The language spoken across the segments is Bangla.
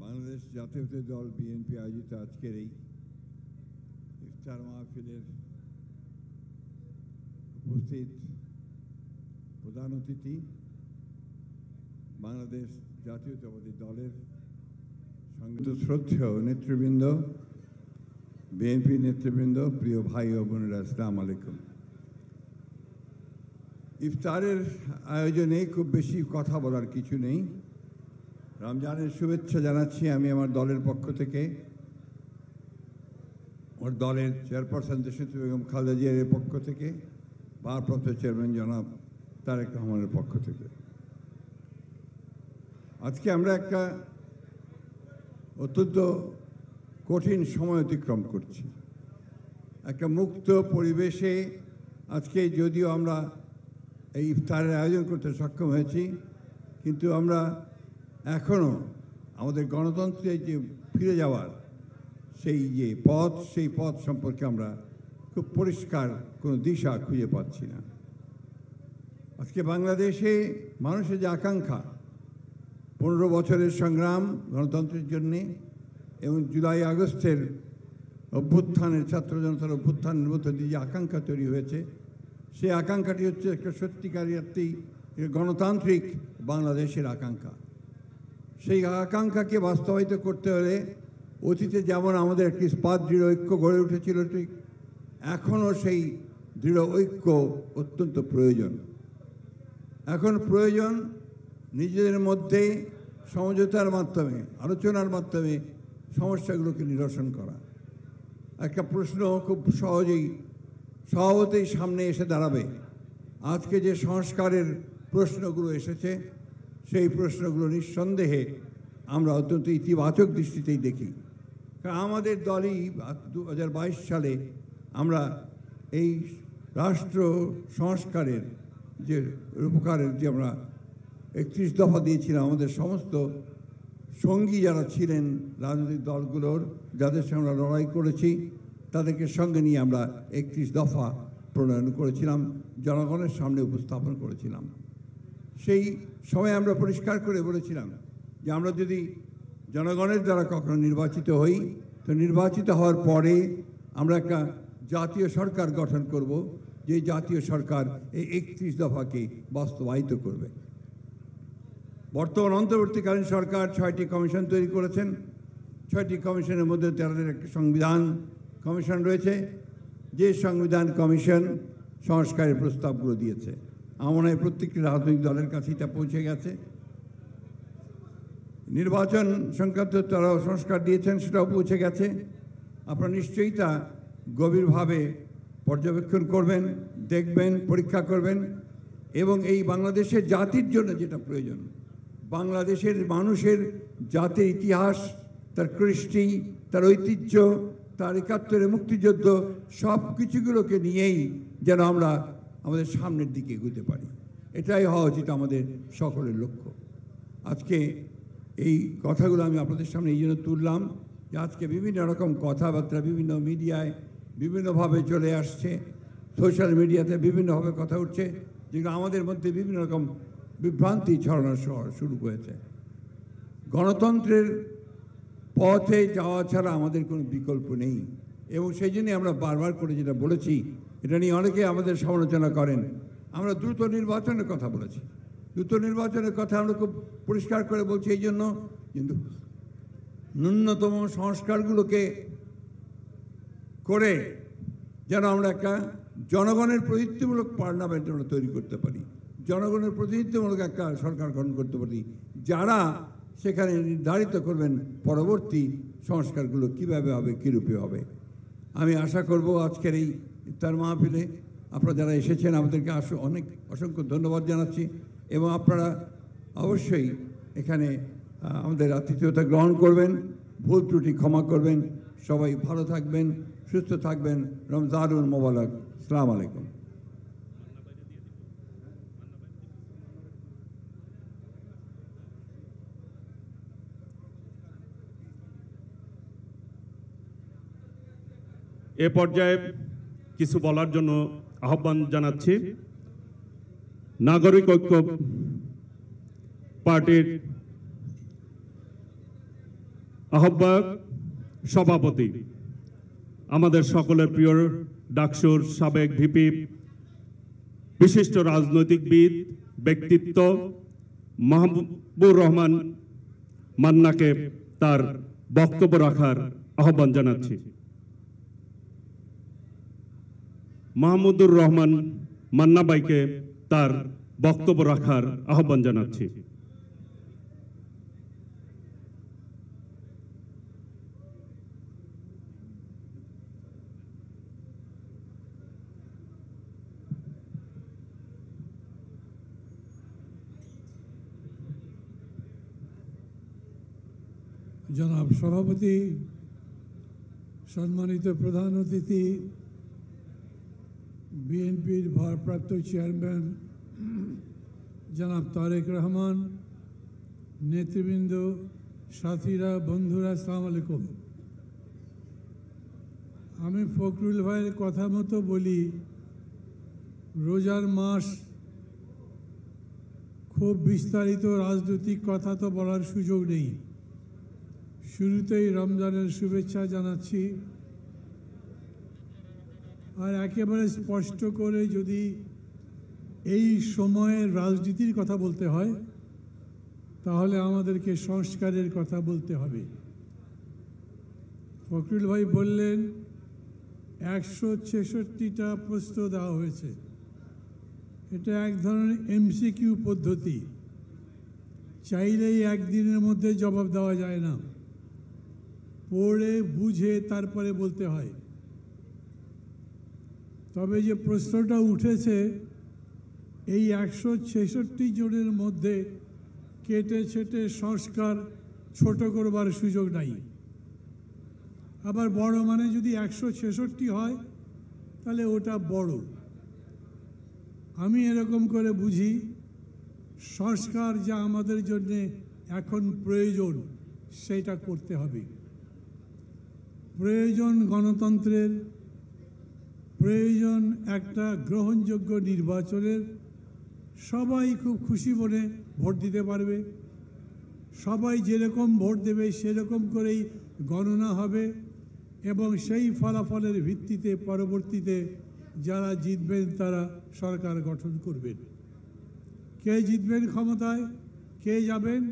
বাংলাদেশ জাতীয়তাবাদী দল বিএনপি আয়োজিত আজকের এই ইফতার মাহফিলের উপস্থিত প্রধান অতিথি বাংলাদেশ জাতীয়তাবাদী দলের সংগঠিত শ্রদ্ধেয় নেতৃবৃন্দ, বিএনপি নেতৃবৃন্দ, প্রিয় ভাই ও বোনেরা, আসসালামু আলাইকুম। ইফতারের আয়োজনে খুব বেশি কথা বলার কিছু নেই। রমজানের শুভেচ্ছা জানাচ্ছি আমি আমার দলের পক্ষ থেকে, ওর দলের চেয়ারপারসন দেশনেত্রী বেগম খালেদা জিয়ার পক্ষ থেকে, ভারপ্রাপ্ত চেয়ারম্যান জনাব তারেক রহমানের পক্ষ থেকে। আজকে আমরা একটা অত্যন্ত কঠিন সময় অতিক্রম করছি। একটা মুক্ত পরিবেশে আজকে যদিও আমরা এই ইফতারের আয়োজন করতে সক্ষম হয়েছি, কিন্তু আমরা এখনও আমাদের গণতন্ত্রে যে ফিরে যাওয়ার সেই পথ সম্পর্কে আমরা খুব পরিষ্কার কোনো দিশা খুঁজে পাচ্ছি না। আজকে বাংলাদেশে মানুষের যে আকাঙ্ক্ষা, 15 বছরের সংগ্রাম গণতন্ত্রের জন্যে এবং জুলাই আগস্টের অভ্যুত্থানের, ছাত্র জনতার অভ্যুত্থানের মধ্য দিয়ে যে আকাঙ্ক্ষা তৈরি হয়েছে, সেই আকাঙ্ক্ষাটি হচ্ছে একটা সত্যিকারী একটি গণতান্ত্রিক বাংলাদেশের আকাঙ্ক্ষা। সেই আকাঙ্ক্ষাকে বাস্তবায়িত করতে হলে অতীতে যেমন আমাদের একটি ইস্পাত দৃঢ় ঐক্য গড়ে উঠেছিল, ঠিক এখনও সেই দৃঢ় ঐক্য অত্যন্ত প্রয়োজন। এখন প্রয়োজন নিজেদের মধ্যে সমঝোতার মাধ্যমে, আলোচনার মাধ্যমে সমস্যাগুলোকে নিরসন করা। একটা প্রশ্ন খুব সহজেই সামনে এসে দাঁড়াবে। আজকে যে সংস্কারের প্রশ্নগুলো এসেছে, সেই প্রশ্নগুলো নিঃসন্দেহে আমরা অত্যন্ত ইতিবাচক দৃষ্টিতেই দেখি। কারণ আমাদের দলই 2022 সালে আমরা এই রাষ্ট্র সংস্কারের যে রূপকারের যে আমরা 31 দফা দিয়েছিলাম, আমাদের সমস্ত সঙ্গী যারা ছিলেন রাজনৈতিক দলগুলোর, যাদের সঙ্গে আমরা লড়াই করেছি, তাদেরকে সঙ্গে নিয়ে আমরা 31 দফা প্রণয়ন করেছিলাম, জনগণের সামনে উপস্থাপন করেছিলাম। সেই সময় আমরা পরিষ্কার করে বলেছিলাম যে আমরা যদি জনগণের দ্বারা কখনো নির্বাচিত হই, তো নির্বাচিত হওয়ার পরে আমরা একটা জাতীয় সরকার গঠন করব, যে জাতীয় সরকার এই 31 দফাকে বাস্তবায়িত করবে। বর্তমান অন্তর্বর্তীকালীন সরকার 6টি কমিশন তৈরি করেছেন। 6টি কমিশনের মধ্যে 13টির একটি সংবিধান কমিশন রয়েছে, যে সংবিধান কমিশন সংস্কারের প্রস্তাবগুলো দিয়েছে। আমার মনে হয় প্রত্যেকটি রাজনৈতিক দলের কাছে এটা পৌঁছে গেছে। নির্বাচন সংক্রান্ত তারাও সংস্কার দিয়েছেন, সেটাও পৌঁছে গেছে। আপনারা নিশ্চয়ই তা গভীরভাবে পর্যবেক্ষণ করবেন, দেখবেন, পরীক্ষা করবেন এবং এই বাংলাদেশের জাতির জন্য যেটা প্রয়োজন, বাংলাদেশের মানুষের জাতির ইতিহাস, তার কৃষ্টি, তার ঐতিহ্য, তার 71-এর মুক্তিযুদ্ধ, সব কিছুগুলোকে নিয়েই যেন আমরা আমাদের সামনের দিকে এগোতে পারি, এটাই হওয়া উচিত আমাদের সকলের লক্ষ্য। আজকে এই কথাগুলো আমি আপনাদের সামনে এই জন্য তুললাম যে আজকে বিভিন্ন রকম কথাবার্তা বিভিন্ন মিডিয়ায় বিভিন্নভাবে চলে আসছে, সোশ্যাল মিডিয়াতে বিভিন্নভাবে কথা উঠছে, যেগুলো আমাদের মধ্যে বিভিন্ন রকম বিভ্রান্তি ছড়ানো শুরু করেছে। গণতন্ত্রের পথে যাওয়া ছাড়া আমাদের কোনো বিকল্প নেই এবং সেই জন্যই আমরা বারবার করে যেটা বলেছি, এটা নিয়ে অনেকে আমাদের সমালোচনা করেন। আমরা দ্রুত নির্বাচনের কথা বলেছি, দ্রুত নির্বাচনের কথা আমরা খুব পরিষ্কার করে বলছি এই জন্য, কিন্তু ন্যূনতম সংস্কারগুলোকে করে যেন আমরা একটা জনগণের প্রতিনিধিত্বমূলক পার্লামেন্ট আমরা তৈরি করতে পারি, জনগণের প্রতিনিধিত্বমূলক একটা সরকার গঠন করতে পারি, যারা সেখানে নির্ধারিত করবেন পরবর্তী সংস্কারগুলো কীভাবে হবে, কীরূপে হবে। আমি আশা করব আজকের এই ইফতার মাহফিলে আপনারা যারা এসেছেন আমাদেরকে অসংখ্য ধন্যবাদ জানাচ্ছি এবং আপনারা অবশ্যই এখানে আমাদের আতিথেয়তা গ্রহণ করবেন, ভুল ত্রুটি ক্ষমা করবেন। সবাই ভালো থাকবেন, সুস্থ থাকবেন। রমজানুল মোবারক। আসসালামু আলাইকুম। এ পর্যায়ে কিছু বলার জন্য আহ্বান জানাচ্ছি নাগরিক ঐক্য পার্টির আহ্বায়ক, সভাপতি, আমাদের সকলের প্রিয় ডাকসুর সাবেক ভিপি, বিশিষ্ট রাজনৈতিকবিদ ব্যক্তিত্ব মাহবুবুর রহমান মান্নাকে তার বক্তব্য রাখার আহ্বান জানাচ্ছি। মাহমুদুর রহমান মান্না ভাইকে তার বক্তব্য রাখার আহ্বান জানাচ্ছি। জনাব সভাপতি, সম্মানিত প্রধান অতিথি, বিএনপির ভারপ্রাপ্ত চেয়ারম্যান জনাব তারেক রহমান, নেতৃবৃন্দ, সাথীরা, বন্ধুরা, আসসালামু আলাইকুম। আমি ফখরুল ভাইয়ের কথা মতো বলি, রোজার মাস, খুব বিস্তারিত রাজনৈতিক কথা তো বলার সুযোগ নেই। শুরুতেই রমজানের শুভেচ্ছা জানাচ্ছি। আর একেবারে স্পষ্ট করে যদি এই সময়ের রাজনীতির কথা বলতে হয়, তাহলে আমাদেরকে সংস্কারের কথা বলতে হবে। ফখরুল ভাই বললেন 166টা প্রশ্ন দেওয়া হয়েছে। এটা এক ধরনের MCQ পদ্ধতি, চাইলেই একদিনের মধ্যে জবাব দেওয়া যায় না, পড়ে বুঝে তারপরে বলতে হয়। তবে যে প্রশ্নটা উঠেছে, এই 166 জনের মধ্যে কেটে ছেটে সংস্কার ছোট করবার সুযোগ নাই। আবার বড় মানে যদি 166 হয়, তাহলে ওটা বড়। আমি এরকম করে বুঝি, সংস্কার যা আমাদের জন্যে এখন প্রয়োজন, সেটা করতে হবে। প্রয়োজন গণতন্ত্রের, প্রয়োজন একটা গ্রহণযোগ্য নির্বাচনের। সবাই খুব খুশি মনে ভোট দিতে পারবে, সবাই যেরকম ভোট দেবে সেরকম করেই গণনা হবে, এবং সেই ফলাফলের ভিত্তিতে পরবর্তীতে যারা জিতবেন তারা সরকার গঠন করবেন। কে জিতবেন ক্ষমতায়, কে যাবেন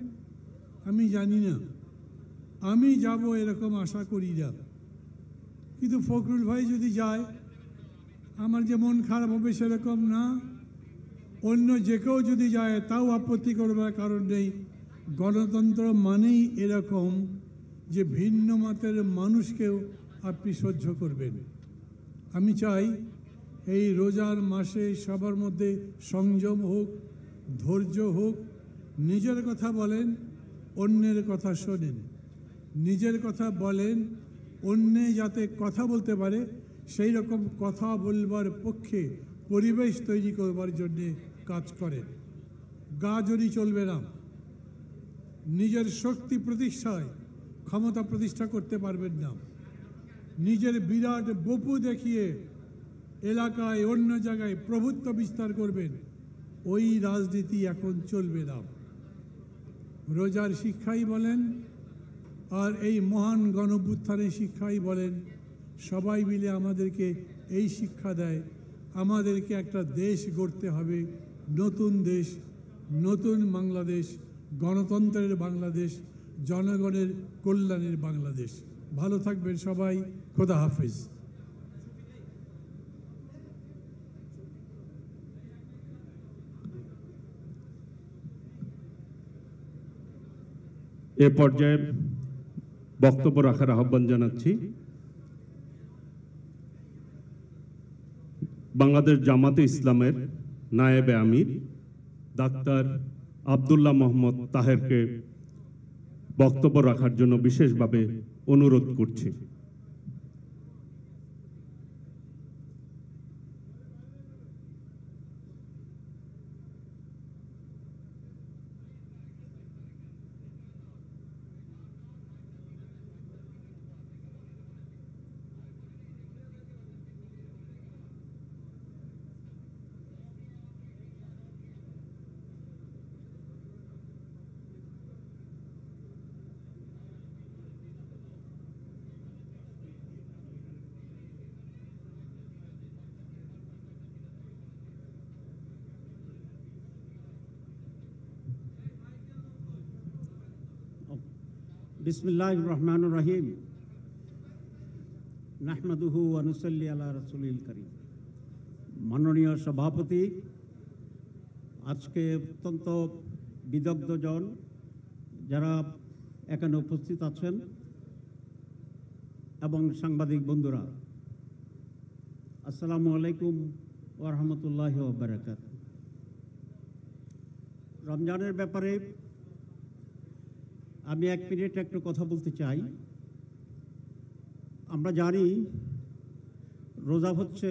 আমি জানি না, আমি যাব এরকম আশা করি না। কিন্তু ফখরুল ভাই যদি যায়, আমার যে মন খারাপ হবে সেরকম না। অন্য যে কেউ যদি যায় তাও আপত্তি করবার কারণ নেই। গণতন্ত্র মানেই এরকম যে ভিন্ন মতের মানুষকেও আপনি সহ্য করবেন। আমি চাই এই রোজার মাসে সবার মধ্যে সংযম হোক, ধৈর্য হোক। নিজের কথা বলেন, অন্যের কথা শোনেন। নিজের কথা বলেন, অন্যে যাতে কথা বলতে পারে সেই রকম কথা বলবার পক্ষে পরিবেশ তৈরি করবার জন্যে কাজ করেন। গা জড়ি চলবে না। নিজের শক্তি প্রতিষ্ঠায় ক্ষমতা প্রতিষ্ঠা করতে পারবেন না। নিজের বিরাট বপু দেখিয়ে এলাকায় অন্য জায়গায় প্রভুত্ব বিস্তার করবেন, ওই রাজনীতি এখন চলবে না। রোজার শিক্ষাই বলেন আর এই মহান গণঅভ্যুত্থানের শিক্ষাই বলেন, সবাই মিলে আমাদেরকে এই শিক্ষা দেয়, আমাদেরকে একটা দেশ গড়তে হবে, নতুন দেশ, নতুন বাংলাদেশ, গণতন্ত্রের বাংলাদেশ, জনগণের কল্যাণের বাংলাদেশ। ভালো থাকবেন সবাই। খোদা হাফেজ। এ পর্যায়ে বক্তব্য রাখার আহ্বান জানাচ্ছি বাংলাদেশ জামাতে ইসলামের নায়েবে আমির ডাক্তার আব্দুল্লাহ মোহাম্মদ তাহেরকে বক্তব্য রাখার জন্য বিশেষভাবে অনুরোধ করছি। বিসমিল্লাহির রহমানির রহিম। নাহমাদুহু ওয়া নুসাল্লি আলা রাসূলিল কারীম। মাননীয় সভাপতি, আজকে অত্যন্ত বিদগ্ধজন যারা এখানে উপস্থিত আছেন এবং সাংবাদিক বন্ধুরা, আসসালামু আলাইকুম ওয়া রাহমাতুল্লাহি ওয়া বারাকাতুহু। রমজানের ব্যাপারে আমি 1 মিনিট একটু কথা বলতে চাই। আমরা জানি রোজা হচ্ছে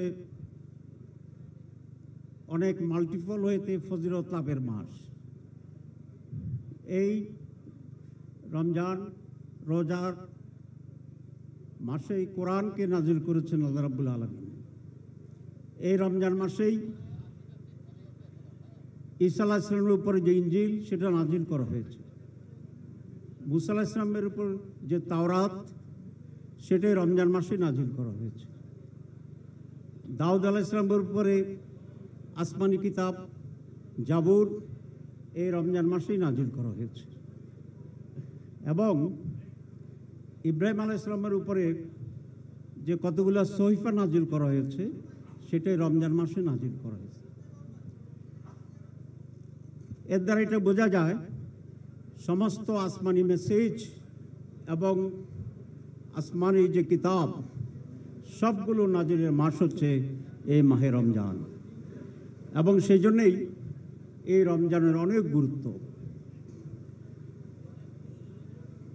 অনেক মাল্টিপল হইতে ফজিলত লাভের মাস। এই রমজান রোজার মাসেই কোরআনকে নাজিল করেছেন আল্লাহ রাব্বুল আলামিন। এই রমজান মাসেই ঈসা আলাইহিস সালামের উপরে যে ইনজিল সেটা নাজিল করা হয়েছে। মুসা আলাইহিস সালামের উপর যে তাওরাত সেটাই রমজান মাসে নাজিল করা হয়েছে। দাউদ আলাইহিস সালামের উপরে আসমানি কিতাব জাবুর এই রমজান মাসেই নাজিল করা হয়েছে এবং ইব্রাহিম আলাইহিস সালামের উপরে যে কতগুলো সহিফা নাজিল করা হয়েছে সেটাই রমজান মাসে নাজিল করা হয়েছে। এর দ্বারা এটা বোঝা যায় সমস্ত আসমানি মেসেজ এবং আসমানি যে কিতাব সবগুলো নাজিলের মাস হচ্ছে এই মাহে রমজান এবং সেই জন্যেই এই রমজানের অনেক গুরুত্ব।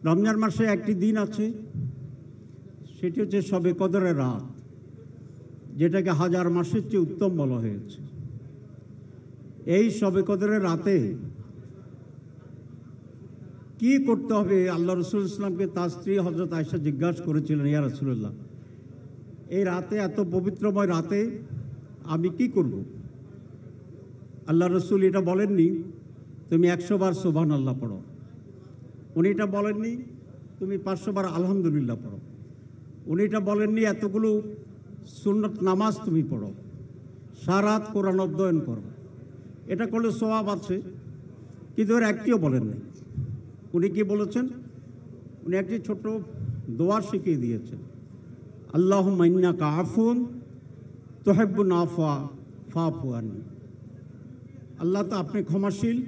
রমজান মাসে একটি দিন আছে, সেটি হচ্ছে শবে কদরের রাত, যেটাকে 1000 মাসের চেয়ে উত্তম বলা হয়েছে। এই শবে কদরের রাতে কি করতে হবে আল্লাহ রাসূল ইসলামকে তার স্ত্রী হযরত আয়েশা জিজ্ঞাসা করেছিলেন, ইয়া রাসূলুল্লাহ, এই রাতে, এত পবিত্রময় রাতে আমি কি করব? আল্লাহ রসুল এটা বলেননি তুমি 100 বার সুবহানাল্লাহ পড়ো, উনি এটা বলেননি তুমি 500 বার আলহামদুলিল্লাহ পড়ো, উনি এটা বলেননি এতগুলো সুন্নত নামাজ তুমি পড়ো, সারা রাত কোরআন অধ্যয়ন করো, এটা করলে সওয়াব আছে, কিন্তু এর একটিও বলেন নাই। উনি কি বলেছেন? উনি একটি ছোট দোয়া শিখিয়ে দিয়েছেন, আল্লাহুম্মা ইন্নাকা আফুন তুহিব্বুল আফওয়া ফাফু আননি। আল্লাহ তো আপনি ক্ষমাশীল,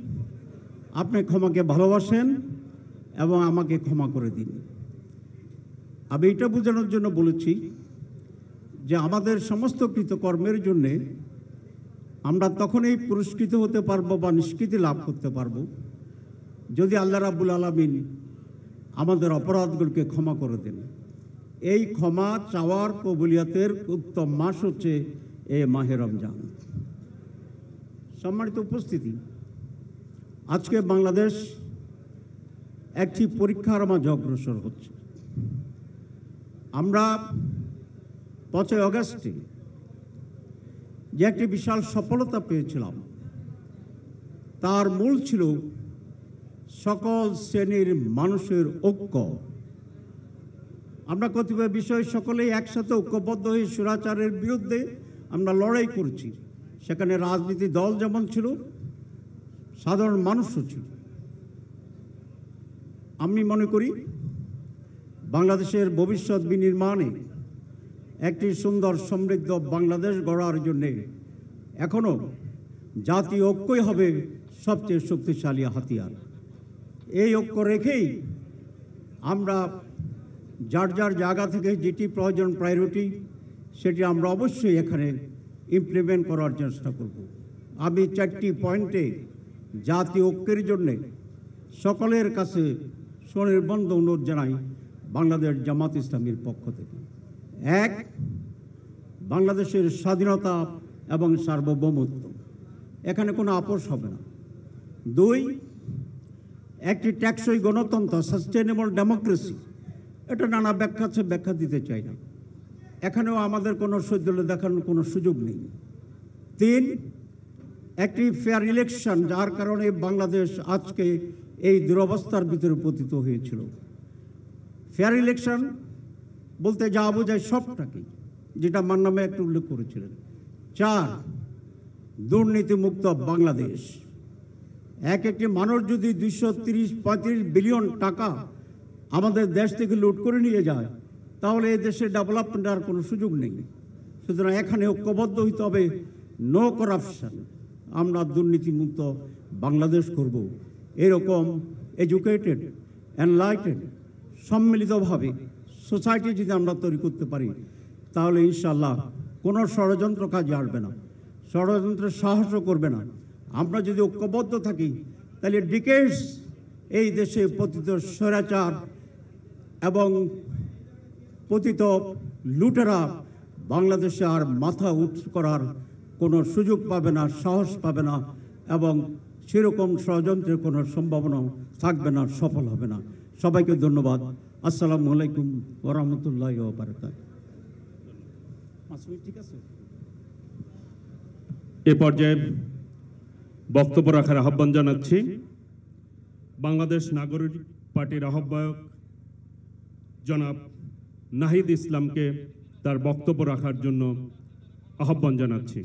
আপনি ক্ষমাকে ভালোবাসেন এবং আমাকে ক্ষমা করে দিন। আমি এটা বোঝানোর জন্য বলেছি যে আমাদের সমস্ত কৃতকর্মের জন্যে আমরা তখনই পুরস্কৃত হতে পারবো বা নিষ্কৃতি লাভ করতে পারবো যদি আল্লাহ রাব্বুল আলামিন আমাদের অপরাধগুলোকে ক্ষমা করে দেন। এই ক্ষমা চাওয়ার কবুলিয়তের উত্তম মাস হচ্ছে এই মাহে রমজান। সম্মানিত উপস্থিতি, আজকে বাংলাদেশ একটি পরীক্ষার মাঝে অগ্রসর হচ্ছে। আমরা 5 আগস্টে যে একটি বিশাল সফলতা পেয়েছিলাম, তার মূল ছিল সকল শ্রেণীর মানুষের ঐক্য। আমরা কতিপয় বিষয় সকলেই একসাথে ঐক্যবদ্ধ হয়ে স্বৈরাচারের বিরুদ্ধে আমরা লড়াই করছি। সেখানে রাজনীতি দল যেমন ছিল, সাধারণ মানুষও ছিল। আমি মনে করি বাংলাদেশের ভবিষ্যৎ বিনির্মাণে একটি সুন্দর সমৃদ্ধ বাংলাদেশ গড়ার জন্যে এখনও জাতীয় ঐক্যই হবে সবচেয়ে শক্তিশালী হাতিয়ার। এই ঐক্য রেখেই আমরা যার যার জায়গা থেকে যেটি প্রয়োজন প্রায়োরিটি সেটি আমরা অবশ্যই এখানে ইমপ্লিমেন্ট করার চেষ্টা করব। আমি 4টি পয়েন্টে জাতীয় ঐক্যের জন্যে সকলের কাছে সুনির্বন্ধ অনুরোধ জানাই বাংলাদেশ জামাত ইসলামীর পক্ষ থেকে। 1, বাংলাদেশের স্বাধীনতা এবং সার্বভৌমত্ব, এখানে কোনো আপোষ হবে না। 2, একটি টেকসই গণতন্ত্র, সাস্টেনেবল ডেমোক্রেসি, এটা নানা ব্যাখ্যা আছে, ব্যাখ্যা দিতে চাই না, এখানেও আমাদের কোনো সৌজন্য দেখানোর কোনো সুযোগ নেই। 3, একটি ফেয়ার ইলেকশন, যার কারণে বাংলাদেশ আজকে এই দুরবস্থার ভিতরে পতিত হয়েছিল। ফেয়ার ইলেকশন বলতে যা বোঝায় সবটাকে, যেটা মান্নামে একটু উল্লেখ করেছিলেন। 4, দুর্নীতিমুক্ত বাংলাদেশ। একটি মানুষ যদি 230-35 বিলিয়ন টাকা আমাদের দেশ থেকে লুট করে নিয়ে যায়, তাহলে এই দেশে ডেভেলপমেন্ট আর কোনো সুযোগ নেই। সুতরাং এখানে ঐক্যবদ্ধ হইতে হবে, নো করাপশন, আমরা দুর্নীতিমুক্ত বাংলাদেশ করব। এরকম এডুকেটেড, এনলাইটেড, সম্মিলিতভাবে সোসাইটি যদি আমরা তৈরি করতে পারি, তাহলে ইনশাআল্লাহ কোনো ষড়যন্ত্র কাজে আসবে না, ষড়যন্ত্রের সাহসও করবে না। আমরা যদি ঐক্যবদ্ধ থাকি, তাহলে ডিকেডস এই দেশে পতিত স্বৈরাচার এবং পতিত লুটেরা বাংলাদেশে আর মাথা উঁচু করার কোনো সুযোগ পাবে না, সাহস পাবে না, এবং সেরকম ষড়যন্ত্রের কোনো সম্ভাবনা থাকবে না, সফল হবে না। সবাইকে ধন্যবাদ। আসসালামু আলাইকুম ওয়া রাহমাতুল্লাহি ওয়া বারাকাতুহু। ঠিক আছে। এ পর্যায়ে বক্তব্য রাখার আহ্বান জানাচ্ছি বাংলাদেশ নাগরিক পার্টির আহ্বায়ক জনাব নাহিদ ইসলামকে তার বক্তব্য রাখার জন্য আহ্বান জানাচ্ছি।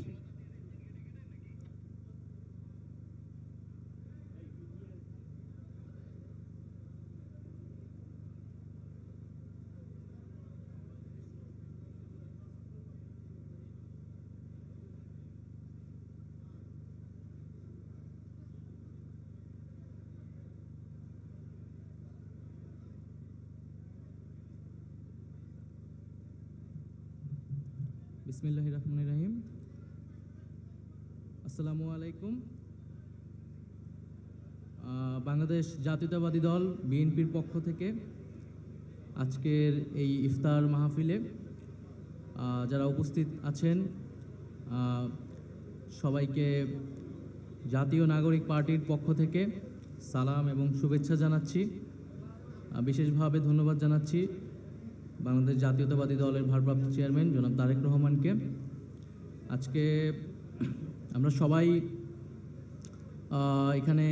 বিসমিল্লাহির রহমানির রহিম। আসসালামু আলাইকুম। বাংলাদেশ জাতীয়তাবাদী দল বিএনপির পক্ষ থেকে আজকের এই ইফতার মাহফিলে যারা উপস্থিত আছেন সবাইকে জাতীয় নাগরিক পার্টির পক্ষ থেকে সালাম এবং শুভেচ্ছা জানাচ্ছি। বিশেষভাবে ধন্যবাদ জানাচ্ছি বাংলাদেশ জাতীয়তাবাদী দলের ভারপ্রাপ্ত চেয়ারম্যান জনাব তারেক রহমানকে। আজকে আমরা সবাই এখানে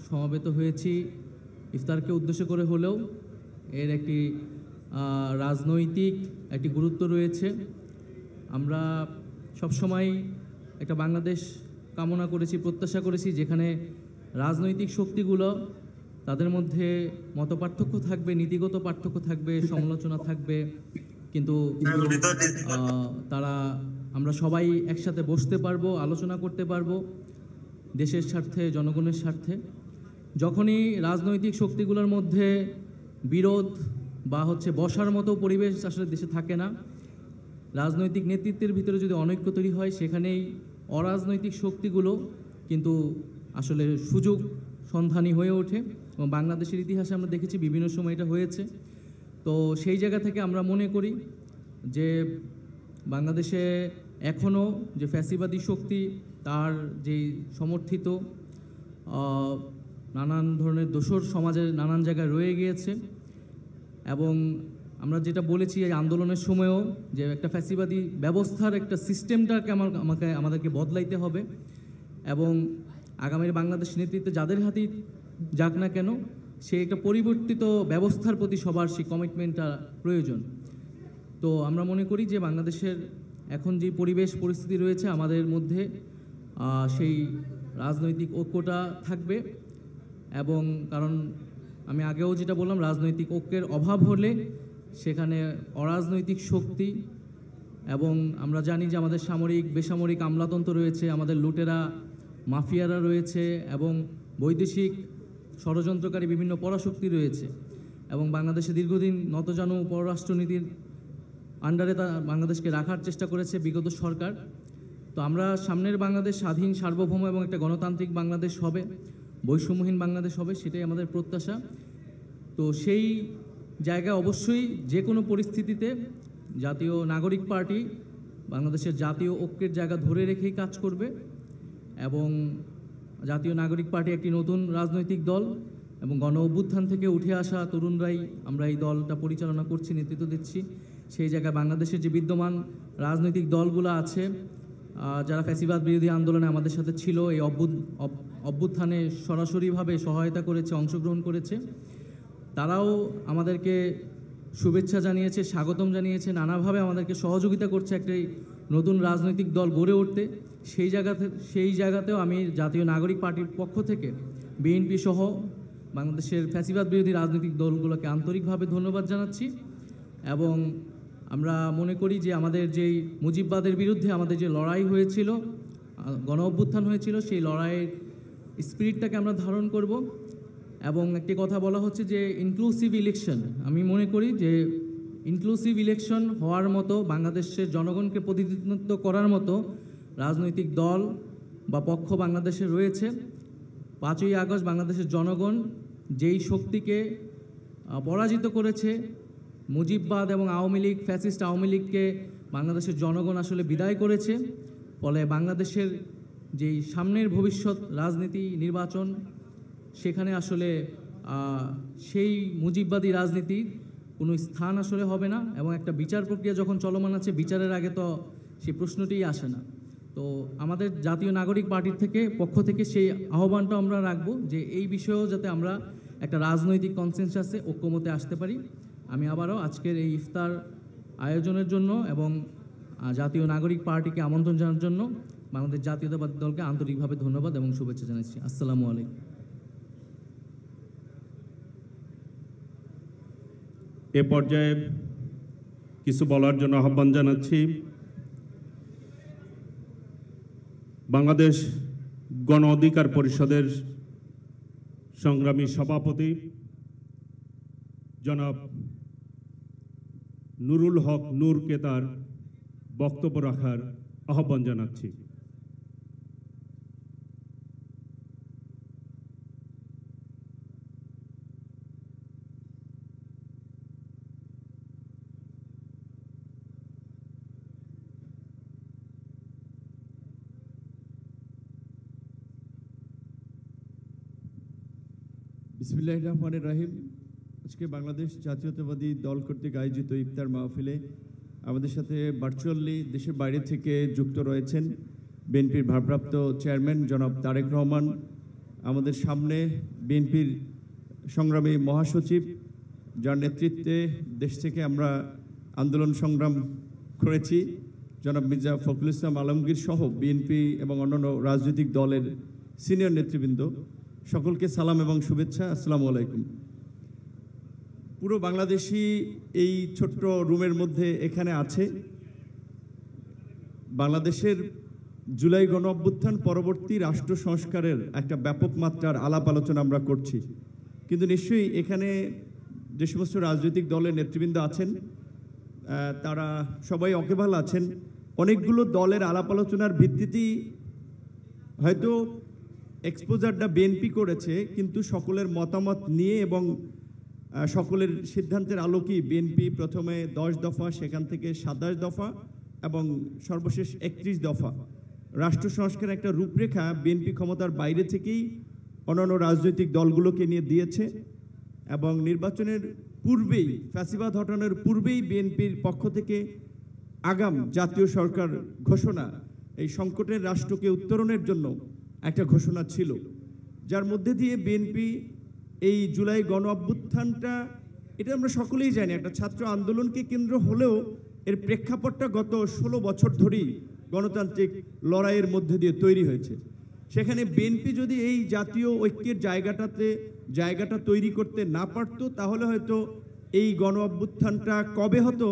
সমবেত হয়েছি ইফতারকে উদ্দেশ্য করে হলেও এর একটি রাজনৈতিক একটি গুরুত্ব রয়েছে। আমরা সবসময় একটা বাংলাদেশ কামনা করেছি, প্রত্যাশা করেছি যেখানে রাজনৈতিক শক্তিগুলো তাদের মধ্যে মতপার্থক্য থাকবে, নীতিগত পার্থক্য থাকবে, সমালোচনা থাকবে, কিন্তু আমরা সবাই একসাথে বসতে পারবো, আলোচনা করতে পারবো দেশের স্বার্থে, জনগণের স্বার্থে। যখনই রাজনৈতিক শক্তিগুলোর মধ্যে বিরোধ বা বসার মতো পরিবেশ আসলে দেশে থাকে না, রাজনৈতিক নেতৃত্বের ভিতরে যদি অনৈক্য তৈরি হয়, সেখানেই অরাজনৈতিক শক্তিগুলো কিন্তু আসলে সুযোগ সন্ধানী হয়ে ওঠে। এবং বাংলাদেশের ইতিহাসে আমরা দেখেছি বিভিন্ন সময় এটা হয়েছে। তো সেই জায়গা থেকে আমরা মনে করি যে বাংলাদেশে এখনও যে ফ্যাসিবাদী শক্তি তার যেই সমর্থিত নানান ধরনের দোসর সমাজের নানান জায়গায় রয়ে গিয়েছে। এবং আমরা যেটা বলেছি এই আন্দোলনের সময়ও যে একটা ফ্যাসিবাদী ব্যবস্থার একটা সিস্টেমটাকে আমাদেরকে বদলাইতে হবে, এবং আগামীর বাংলাদেশ নেতৃত্বে যাদের হাতেই যাক না কেন, সে একটা পরিবর্তিত ব্যবস্থার প্রতি সবার সেই কমিটমেন্টটা প্রয়োজন। তো আমরা মনে করি যে বাংলাদেশের এখন যে পরিবেশ পরিস্থিতি রয়েছে, আমাদের মধ্যে সেই রাজনৈতিক ঐক্যটা থাকবে। এবং কারণ আমি আগেও যেটা বললাম, রাজনৈতিক ঐক্যের অভাব হলে সেখানে অরাজনৈতিক শক্তি, এবং আমরা জানি যে আমাদের সামরিক বেসামরিক আমলাতন্ত্র রয়েছে, আমাদের লুটেরা মাফিয়ারা রয়েছে, এবং বৈদেশিক ষড়যন্ত্রকারী বিভিন্ন পরাশক্তি রয়েছে। এবং বাংলাদেশে দীর্ঘদিন নতজানু পররাষ্ট্রনীতির আন্ডারে বাংলাদেশকে রাখার চেষ্টা করেছে বিগত সরকার। তো আমরা সামনের বাংলাদেশ স্বাধীন, সার্বভৌম এবং একটা গণতান্ত্রিক বাংলাদেশ হবে, বৈষম্যহীন বাংলাদেশ হবে, সেটাই আমাদের প্রত্যাশা। তো সেই জায়গায় অবশ্যই যে কোনো পরিস্থিতিতে জাতীয় নাগরিক পার্টি বাংলাদেশের জাতীয় ঐক্যের জায়গা ধরে রেখেই কাজ করবে। এবং জাতীয় নাগরিক পার্টি একটি নতুন রাজনৈতিক দল, এবং গণ অভ্যুত্থান থেকে উঠে আসা তরুণরাই আমরা এই দলটা পরিচালনা করছি, নেতৃত্ব দিচ্ছি। সেই জায়গায় বাংলাদেশের যে বিদ্যমান রাজনৈতিক দলগুলো আছে, যারা ফ্যাসিবাদ বিরোধী আন্দোলনে আমাদের সাথে ছিল, এই অভ্যুত্থানে সরাসরিভাবে সহায়তা করেছে, অংশগ্রহণ করেছে, তারাও আমাদেরকে শুভেচ্ছা জানিয়েছে, স্বাগতম জানিয়েছে, নানাভাবে আমাদেরকে সহযোগিতা করছে একটি নতুন রাজনৈতিক দল গড়ে উঠতে। সেই জায়গাতেও আমি জাতীয় নাগরিক পার্টির পক্ষ থেকে বিএনপি সহ বাংলাদেশের ফ্যাসিবাদ বিরোধী রাজনৈতিক দলগুলোকে আন্তরিকভাবে ধন্যবাদ জানাচ্ছি এবং আমরা মনে করি যে আমাদের যেই মুজিববাদের বিরুদ্ধে আমাদের যে লড়াই হয়েছিল, গণ অভ্যুত্থান হয়েছিল, সেই লড়াইয়ের স্পিরিটটাকে আমরা ধারণ করব। এবং একটি কথা বলা হচ্ছে যে ইনক্লুসিভ ইলেকশন, আমি মনে করি যে ইনক্লুসিভ ইলেকশন হওয়ার মতো, বাংলাদেশের জনগণকে প্রতিনিধিত্ব করার মতো রাজনৈতিক দল বা পক্ষ বাংলাদেশে রয়েছে। 5ই আগস্ট বাংলাদেশের জনগণ যেই শক্তিকে পরাজিত করেছে, মুজিববাদ এবং আওয়ামী লীগ, ফ্যাসিস্ট আওয়ামী লীগকে বাংলাদেশের জনগণ আসলে বিদায় করেছে। ফলে বাংলাদেশের যেই সামনের ভবিষ্যৎ রাজনীতি, নির্বাচন, সেখানে আসলে সেই মুজিববাদী রাজনীতির কোনো স্থান আসলে হবে না এবং একটা বিচার প্রক্রিয়া যখন চলমান আছে, বিচারের আগে তো সেই প্রশ্নটিই আসে না। তো আমাদের জাতীয় নাগরিক পার্টির পক্ষ থেকে সেই আহ্বানটা আমরা রাখবো যে এই বিষয়েও যাতে আমরা একটা রাজনৈতিক কনসেনসাসে, ঐক্যমতে আসতে পারি। আমি আবারও আজকের এই ইফতার আয়োজনের জন্য এবং জাতীয় নাগরিক পার্টিকে আমন্ত্রণ জানার জন্য বাংলাদেশ জাতীয়তাবাদী দলকে আন্তরিকভাবে ধন্যবাদ এবং শুভেচ্ছা জানাচ্ছি। আসসালামু আলাইকুম। এ পর্যায়ে কিছু বলার জন্য আহ্বান জানাচ্ছি বাংলাদেশ গণ অধিকার পরিষদের সংগ্রামী সভাপতি জনাব নুরুল হক নূরকে তার বক্তব্য রাখার আহ্বান জানাচ্ছি। বিসমিল্লাহির রহমানির রহিম। আজকে বাংলাদেশ জাতীয়তাবাদী দল কর্তৃক আয়োজিত ইফতার মাহফিলে আমাদের সাথে ভার্চুয়ালি দেশের বাইরে থেকে যুক্ত রয়েছেন বিএনপির ভারপ্রাপ্ত চেয়ারম্যান জনাব তারেক রহমান, আমাদের সামনে বিএনপির সংগ্রামী মহাসচিব, যার নেতৃত্বে দেশ থেকে আমরা আন্দোলন সংগ্রাম করেছি, জনাব মির্জা ফখরুল ইসলাম আলমগীর সহ বিএনপি এবং অন্যান্য রাজনৈতিক দলের সিনিয়র নেতৃবৃন্দ, সকলকে সালাম এবং শুভেচ্ছা। আসসালামু আলাইকুম। পুরো বাংলাদেশি এই ছোট্ট রুমের মধ্যে এখানে আছে। বাংলাদেশের জুলাই গণ অভ্যুত্থান পরবর্তী রাষ্ট্র সংস্কারের একটা ব্যাপক মাত্রার আলাপ আলোচনা আমরা করছি, কিন্তু নিশ্চয়ই এখানে যে সমস্ত রাজনৈতিক দলের নেতৃবৃন্দ আছেন তারা সবাই অকেভাল আছেন। অনেকগুলো দলের আলাপ আলোচনার ভিত্তিতেই হয়তো এক্সপোজারটা বিএনপি করেছে, কিন্তু সকলের মতামত নিয়ে এবং সকলের সিদ্ধান্তের আলোকেই বিএনপি প্রথমে 10 দফা, সেখান থেকে 27 দফা এবং সর্বশেষ 31 দফা রাষ্ট্র সংস্কারের একটা রূপরেখা বিএনপি ক্ষমতার বাইরে থেকেই অন্যান্য রাজনৈতিক দলগুলোকে নিয়ে দিয়েছে। এবং নির্বাচনের পূর্বেই, ফ্যাসিবাদ হটানোর পূর্বেই বিএনপির পক্ষ থেকে আগাম জাতীয় সরকার ঘোষণা, এই সংকটের রাষ্ট্রকে উত্তরণের জন্য একটা ঘোষণা ছিল, যার মধ্যে দিয়ে বিএনপি এই জুলাই গণ অভ্যুত্থানটা, এটা আমরা সকলেই জানি, একটা ছাত্র আন্দোলনকে কেন্দ্র হলেও এর প্রেক্ষাপটটা গত 16 বছর ধরেই গণতান্ত্রিক লড়াইয়ের মধ্যে দিয়ে তৈরি হয়েছে। সেখানে বিএনপি যদি এই জাতীয় ঐক্যের জায়গাটা তৈরি করতে না পারত, তাহলে হয়তো এই গণ অভ্যুত্থানটা কবে হতো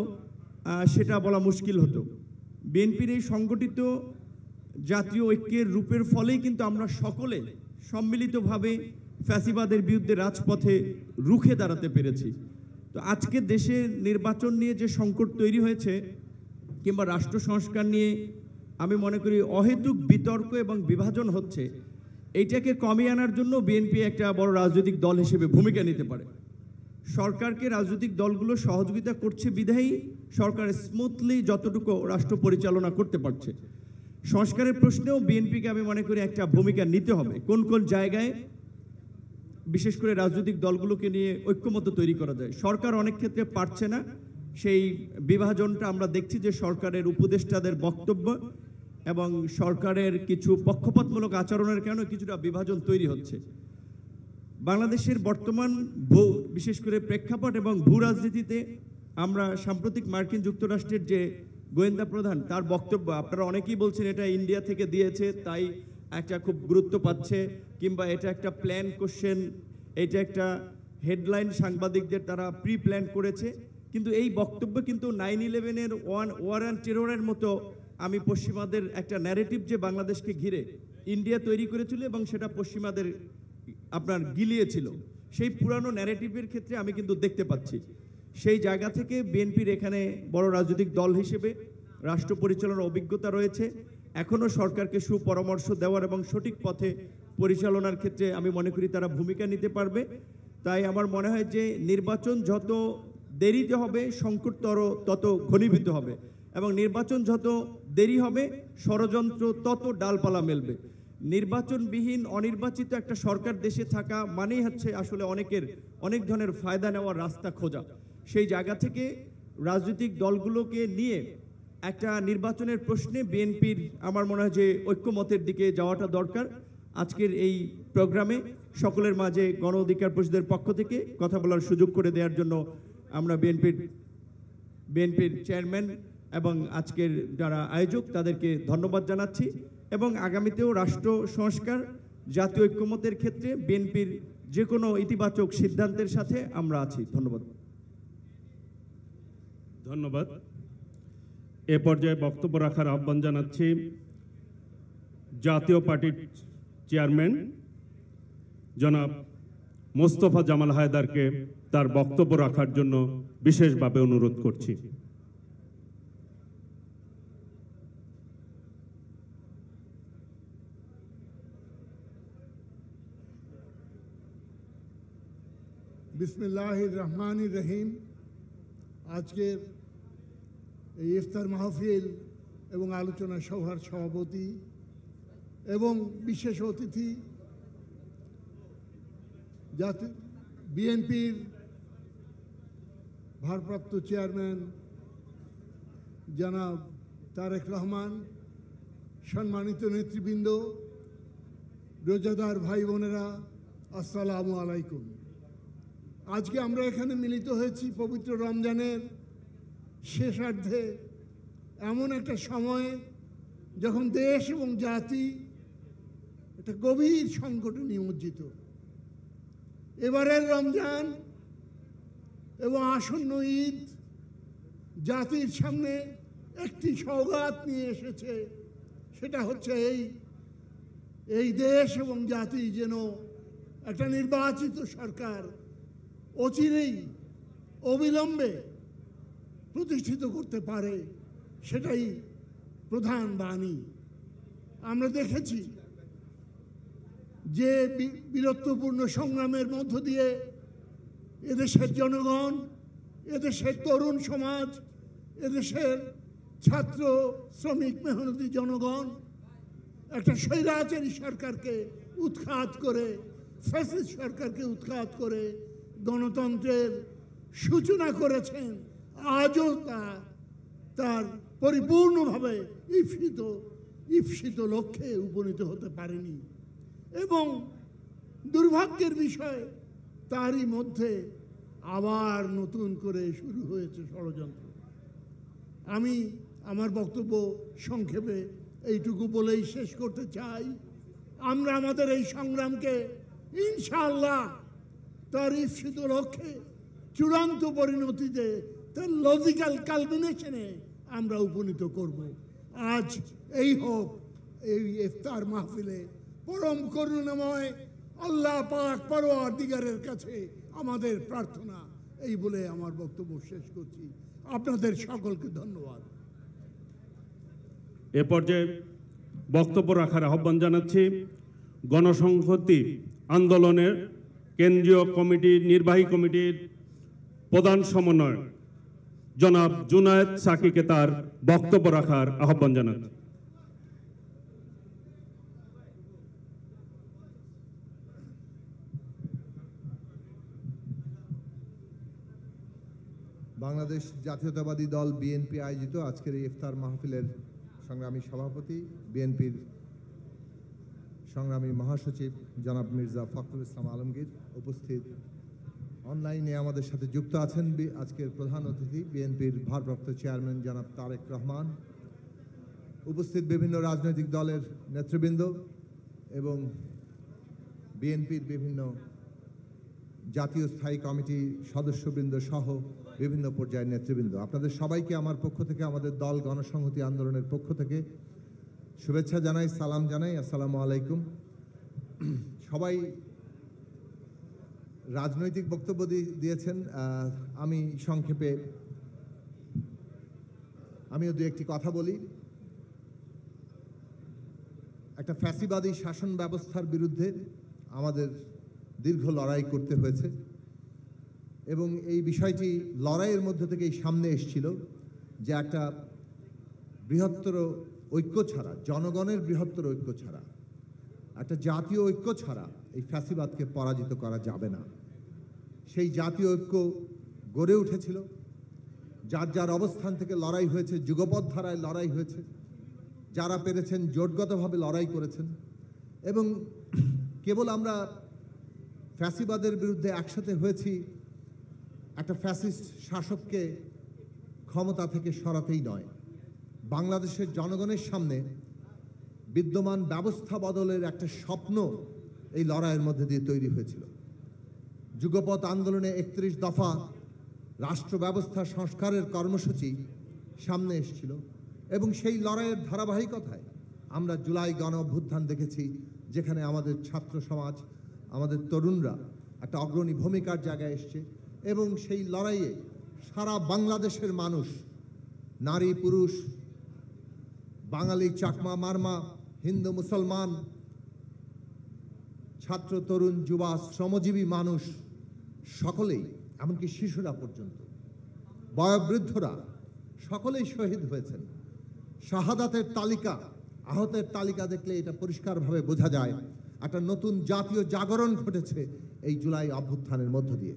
সেটা বলা মুশকিল হতো। বিএনপির এই সংগঠিত জাতীয় ঐক্যের রূপের ফলেই কিন্তু আমরা সকলে সম্মিলিতভাবে ফ্যাসিবাদের বিরুদ্ধে রাজপথে রুখে দাঁড়াতে পেরেছি। তো আজকে দেশে নির্বাচন নিয়ে যে সংকট তৈরি হয়েছে কিংবা রাষ্ট্র সংস্কার নিয়ে আমি মনে করি অহেতুক বিতর্ক এবং বিভাজন হচ্ছে, এইটাকে কমিয়ে আনার জন্য বিএনপি একটা বড় রাজনৈতিক দল হিসেবে ভূমিকা নিতে পারে। সরকারকে রাজনৈতিক দলগুলো সহযোগিতা করছে বিধায়ী সরকার স্মুথলি যতটুকু রাষ্ট্র পরিচালনা করতে পারছে। সংস্কারের প্রশ্নেও বিএনপিকে আমি মনে করি একটা ভূমিকা নিতে হবে। কোন কোন জায়গায় বিশেষ করে রাজনৈতিক দলগুলোকে নিয়ে ঐক্যমত্য তৈরি করা যায়। সরকার অনেক ক্ষেত্রে পারছে না, সেই বিভাজনটা আমরা দেখছি যে সরকারের উপদেষ্টাদের বক্তব্য এবং সরকারের কিছু পক্ষপাতমূলক আচরণের কারণে কিছুটা বিভাজন তৈরি হচ্ছে। বাংলাদেশের বর্তমান বিশেষ করে প্রেক্ষাপট এবং ভূ রাজনীতিতে আমরা সাম্প্রতিক মার্কিন যুক্তরাষ্ট্রের যে গোয়েন্দা প্রধান, তার বক্তব্য আপনারা অনেকেই বলছেন এটা ইন্ডিয়া থেকে দিয়েছে তাই একটা খুব গুরুত্ব পাচ্ছে, কিংবা এটা একটা প্ল্যান কোশ্চেন, এটা একটা হেডলাইন সাংবাদিকদের তারা প্রি প্ল্যান করেছে, কিন্তু এই বক্তব্য কিন্তু 9/11-এর ওয়ার অ্যান্ড টেররের মতো আমি পশ্চিমাদের একটা ন্যারেটিভ যে বাংলাদেশকে ঘিরে ইন্ডিয়া তৈরি করেছিল এবং সেটা পশ্চিমাদের আপনার গিলিয়েছিল, সেই পুরানো ন্যারেটিভের ক্ষেত্রে আমি কিন্তু দেখতে পাচ্ছি। সেই জায়গা থেকে বিএনপির এখানে বড় রাজনৈতিক দল হিসেবে রাষ্ট্র পরিচালনার অভিজ্ঞতা রয়েছে, এখনও সরকারকে সুপরামর্শ দেওয়ার এবং সঠিক পথে পরিচালনার ক্ষেত্রে আমি মনে করি তারা ভূমিকা নিতে পারবে। তাই আমার মনে হয় যে নির্বাচন যত দেরিতে হবে সংকট তত ঘনীভূত হবে, এবং নির্বাচন যত দেরি হবে ষড়যন্ত্র তত ডালপালা মেলবে। নির্বাচনবিহীন অনির্বাচিত একটা সরকার দেশে থাকা মানেই হচ্ছে আসলে অনেক ধরনের ফায়দা নেওয়ার রাস্তা খোঁজা। সেই জায়গা থেকে রাজনৈতিক দলগুলোকে নিয়ে একটা নির্বাচনের প্রশ্নে বিএনপির আমার মনে হয় যে ঐক্যমতের দিকে যাওয়াটা দরকার। আজকের এই প্রোগ্রামে সকলের মাঝে গণ অধিকার পরিষদের পক্ষ থেকে কথা বলার সুযোগ করে দেওয়ার জন্য আমরা বিএনপির চেয়ারম্যান এবং আজকের যারা আয়োজক তাদেরকে ধন্যবাদ জানাচ্ছি, এবং আগামীতেও রাষ্ট্র সংস্কার জাতীয় ঐক্যমতের ক্ষেত্রে বিএনপির যে কোনো ইতিবাচক সিদ্ধান্তের সাথে আমরা আছি। ধন্যবাদ। ধন্যবাদ। এ পর্যায়ে বক্তব্য রাখার আহ্বান জানাচ্ছি জাতীয় পার্টির চেয়ারম্যান জনাব মোস্তফা জামাল হায়দারকে তার বক্তব্য রাখার জন্য বিশেষভাবে অনুরোধ করছি। বিসমিল্লাহির রহমানির রহিম। আজকের এই ইফতার মাহফিল এবং আলোচনা সভার সভাপতি এবং বিশেষ অতিথি বিএনপির ভারপ্রাপ্ত চেয়ারম্যান জনাব তারেক রহমান, সম্মানিত নেতৃবৃন্দ, রোজাদার ভাই বোনেরা, আসসালামু আলাইকুম। আজকে আমরা এখানে মিলিত হয়েছি পবিত্র রমজানের শেষার্ধে, এমন একটা সময়ে যখন দেশ এবং জাতি একটা গভীর সংকটে নিমজ্জিত। এবারের রমজান এবং আসন্ন ঈদ জাতির সামনে একটি সওগাত নিয়ে এসেছে, সেটা হচ্ছে এই দেশ এবং জাতি যেন একটা নির্বাচিত সরকার অচিরেই অবিলম্বে প্রতিষ্ঠিত করতে পারে, সেটাই প্রধান বাণী। আমরা দেখেছি যে বীরত্বপূর্ণ সংগ্রামের মধ্য দিয়ে এদেশের জনগণ, এদেশের তরুণ সমাজ, এদেশের ছাত্র শ্রমিক মেহনতি জনগণ একটা স্বৈরাচারী সরকারকে উৎখাত করে, ফ্যাসিস্ট সরকারকে উৎখাত করে গণতন্ত্রের সূচনা করেছেন। আজও তার পরিপূর্ণভাবে ঈপ্সিত লক্ষ্যে উপনীত হতে পারেনি, এবং দুর্ভাগ্যের বিষয় তারই মধ্যে আবার নতুন করে শুরু হয়েছে ষড়যন্ত্র। আমি আমার বক্তব্য সংক্ষেপে এইটুকু বলেই শেষ করতে চাই। আমরা আমাদের এই সংগ্রামকে ইনশাআল্লাহ তার ঈপ্সিত লক্ষ্যে চূড়ান্ত পরিণতিতে, তার লজিক্যাল কালমিনেশনে আমরা উপনীত করব। আজ এই হোক এই ইফতার মাহফিলে পরম করুণাময় আল্লাহ পাক পরওয়ারদিগারের কাছে আমাদের প্রার্থনা, এই বলে আমার বক্তব্য শেষ করছি। আপনাদের সকলকে ধন্যবাদ। এ পর্যায়ে বক্তব্য রাখার আহ্বান জানাচ্ছি গণসংহতি আন্দোলনের কেন্দ্রীয় কমিটির নির্বাহী কমিটির প্রধান সমন্বয়ক জনাব জুনায়েদ সাকিকে তার বক্তব্য রাখার আহ্বান জানাচ্ছি। বাংলাদেশ জাতীয়তাবাদী দল বিএনপি আয়োজিত আজকের এই ইফতার মাহফিলের সংগ্রামী সভাপতি, বিএনপির সংগ্রামী মহাসচিব জনাব মির্জা ফখরুল ইসলাম আলমগীর, উপস্থিত অনলাইনে আমাদের সাথে যুক্ত আছেন আজকের প্রধান অতিথি বিএনপির ভারপ্রাপ্ত চেয়ারম্যান জনাব তারেক রহমান, উপস্থিত বিভিন্ন রাজনৈতিক দলের নেতৃবৃন্দ এবং বিএনপির বিভিন্ন জাতীয় স্থায়ী কমিটি সদস্যবৃন্দ সহ বিভিন্ন পর্যায়ের নেতৃবৃন্দ, আপনাদের সবাইকে আমার পক্ষ থেকে, আমাদের দল গণসংহতি আন্দোলনের পক্ষ থেকে শুভেচ্ছা জানাই, সালাম জানাই। আসসালামু আলাইকুম। সবাই রাজনৈতিক বক্তব্য দিয়েছেন। আমি সংক্ষেপে আমিও দু একটি কথা বলি। একটা ফ্যাসিবাদী শাসন ব্যবস্থার বিরুদ্ধে আমাদের দীর্ঘ লড়াই করতে হয়েছে এবং এই বিষয়টি লড়াইয়ের মধ্যে থেকেই সামনে এসেছিল যে একটা বৃহত্তর ঐক্য ছাড়া, জনগণের বৃহত্তর ঐক্য ছাড়া, একটা জাতীয় ঐক্য ছাড়া এই ফ্যাসিবাদকে পরাজিত করা যাবে না। সেই জাতীয় ঐক্য গড়ে উঠেছিল, যার যার অবস্থান থেকে লড়াই হয়েছে, যুগপৎ ধারায় লড়াই হয়েছে, যারা পেরেছেন জোটগতভাবে লড়াই করেছেন এবং কেবল আমরা ফ্যাসিবাদের বিরুদ্ধে একসাথে হয়েছি একটা ফ্যাসিস্ট শাসককে ক্ষমতা থেকে সরাতেই নয়, বাংলাদেশের জনগণের সামনে বিদ্যমান ব্যবস্থা বদলের একটা স্বপ্ন এই লড়াইয়ের মধ্যে দিয়ে তৈরি হয়েছিল। যুগপৎ আন্দোলনে 31 দফা রাষ্ট্র ব্যবস্থা সংস্কারের কর্মসূচি সামনে এসেছিল এবং সেই লড়াইয়ের ধারাবাহিকতায় আমরা জুলাই গণ অভ্যুত্থান দেখেছি, যেখানে আমাদের ছাত্র সমাজ, আমাদের তরুণরা একটা অগ্রণী ভূমিকার জায়গায় এসছে এবং সেই লড়াইয়ে সারা বাংলাদেশের মানুষ, নারী পুরুষ, বাঙালি চাকমা মারমা, হিন্দু মুসলমান, ছাত্র তরুণ যুবা শ্রমজীবী মানুষ সকলেই, এমনকি শিশুরা পর্যন্ত, বয়োবৃদ্ধরা সকলেই শহীদ হয়েছেন। শাহাদাতের তালিকা, আহতের তালিকা দেখলে এটা পরিষ্কারভাবে বোঝা যায় একটা নতুন জাতীয় জাগরণ ঘটেছে এই জুলাই অভ্যুত্থানের মধ্য দিয়ে।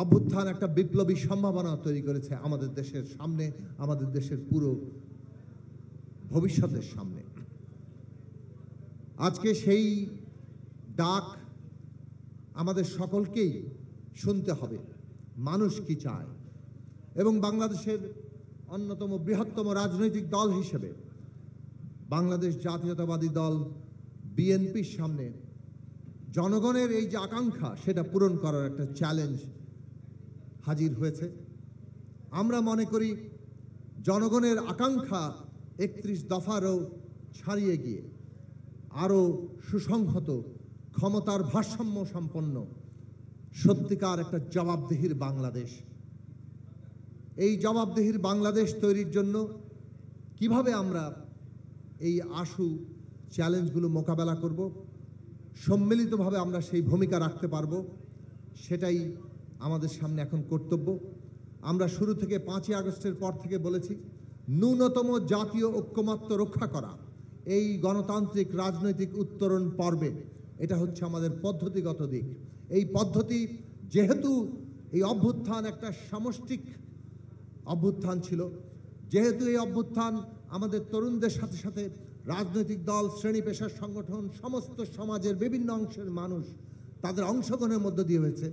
অভ্যুত্থান একটা বিপ্লবী সম্ভাবনা তৈরি করেছে আমাদের দেশের সামনে, আমাদের দেশের পুরো ভবিষ্যতের সামনে। আজকে সেই ডাক আমাদের সকলকেই শুনতে হবে, মানুষ কি চায়। এবং বাংলাদেশের অন্যতম বৃহত্তম রাজনৈতিক দল হিসেবে বাংলাদেশ জাতীয়তাবাদী দল বিএনপির সামনে জনগণের এই যে আকাঙ্ক্ষা, সেটা পূরণ করার একটা চ্যালেঞ্জ হাজির হয়েছে। আমরা মনে করি জনগণের আকাঙ্ক্ষা 31 দফারও ছাড়িয়ে গিয়ে আরও সুসংহত, ক্ষমতার ভারসাম্য সম্পন্ন, সত্যিকার একটা জবাবদিহির বাংলাদেশ। এই জবাবদিহির বাংলাদেশ তৈরির জন্য কিভাবে আমরা এই আশু চ্যালেঞ্জগুলো মোকাবেলা করব, সম্মিলিতভাবে আমরা সেই ভূমিকা রাখতে পারব, সেটাই আমাদের সামনে এখন কর্তব্য। আমরা শুরু থেকে 5ই আগস্টের পর থেকে বলেছি, ন্যূনতম জাতীয় ঐক্যমত্য রক্ষা করা এই গণতান্ত্রিক রাজনৈতিক উত্তরণ পর্বে এটা হচ্ছে আমাদের পদ্ধতিগত দিক। এই পদ্ধতি, যেহেতু এই অভ্যুত্থান একটা সামষ্টিক অভ্যুত্থান ছিল, যেহেতু এই অভ্যুত্থান আমাদের তরুণদের সাথে সাথে রাজনৈতিক দল, শ্রেণী পেশার সংগঠন, সমস্ত সমাজের বিভিন্ন অংশের মানুষ তাদের অংশগ্রহণের মধ্য দিয়ে হয়েছে,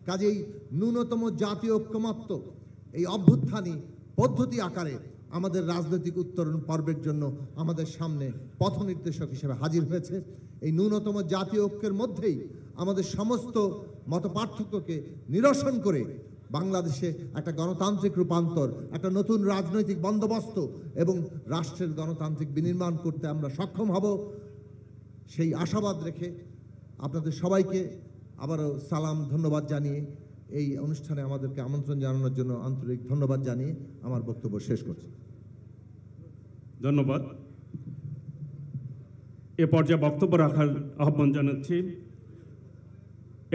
কাজেই ন্যূনতম জাতীয় ঐক্যমত্য এই অভ্যুত্থানই পদ্ধতি আকারে আমাদের রাজনৈতিক উত্তরণ পর্বের জন্য আমাদের সামনে পথ নির্দেশক হিসেবে হাজির হয়েছে। এই ন্যূনতম জাতীয় ঐক্যের মধ্যেই আমাদের সমস্ত মতপার্থক্যকে নিরসন করে বাংলাদেশে একটা গণতান্ত্রিক রূপান্তর, একটা নতুন রাজনৈতিক বন্দোবস্ত এবং রাষ্ট্রের গণতান্ত্রিক বিনির্মাণ করতে আমরা সক্ষম হব, সেই আশাবাদ রেখে আপনাদের সবাইকে আবারও সালাম, ধন্যবাদ জানিয়ে এই অনুষ্ঠানে আমাদেরকে আমন্ত্রণ জানানোর জন্য আন্তরিক ধন্যবাদ জানিয়ে আমার বক্তব্য শেষ করছি। ধন্যবাদ। এ পর্যায়ে বক্তব্য রাখার আহ্বান জানাচ্ছি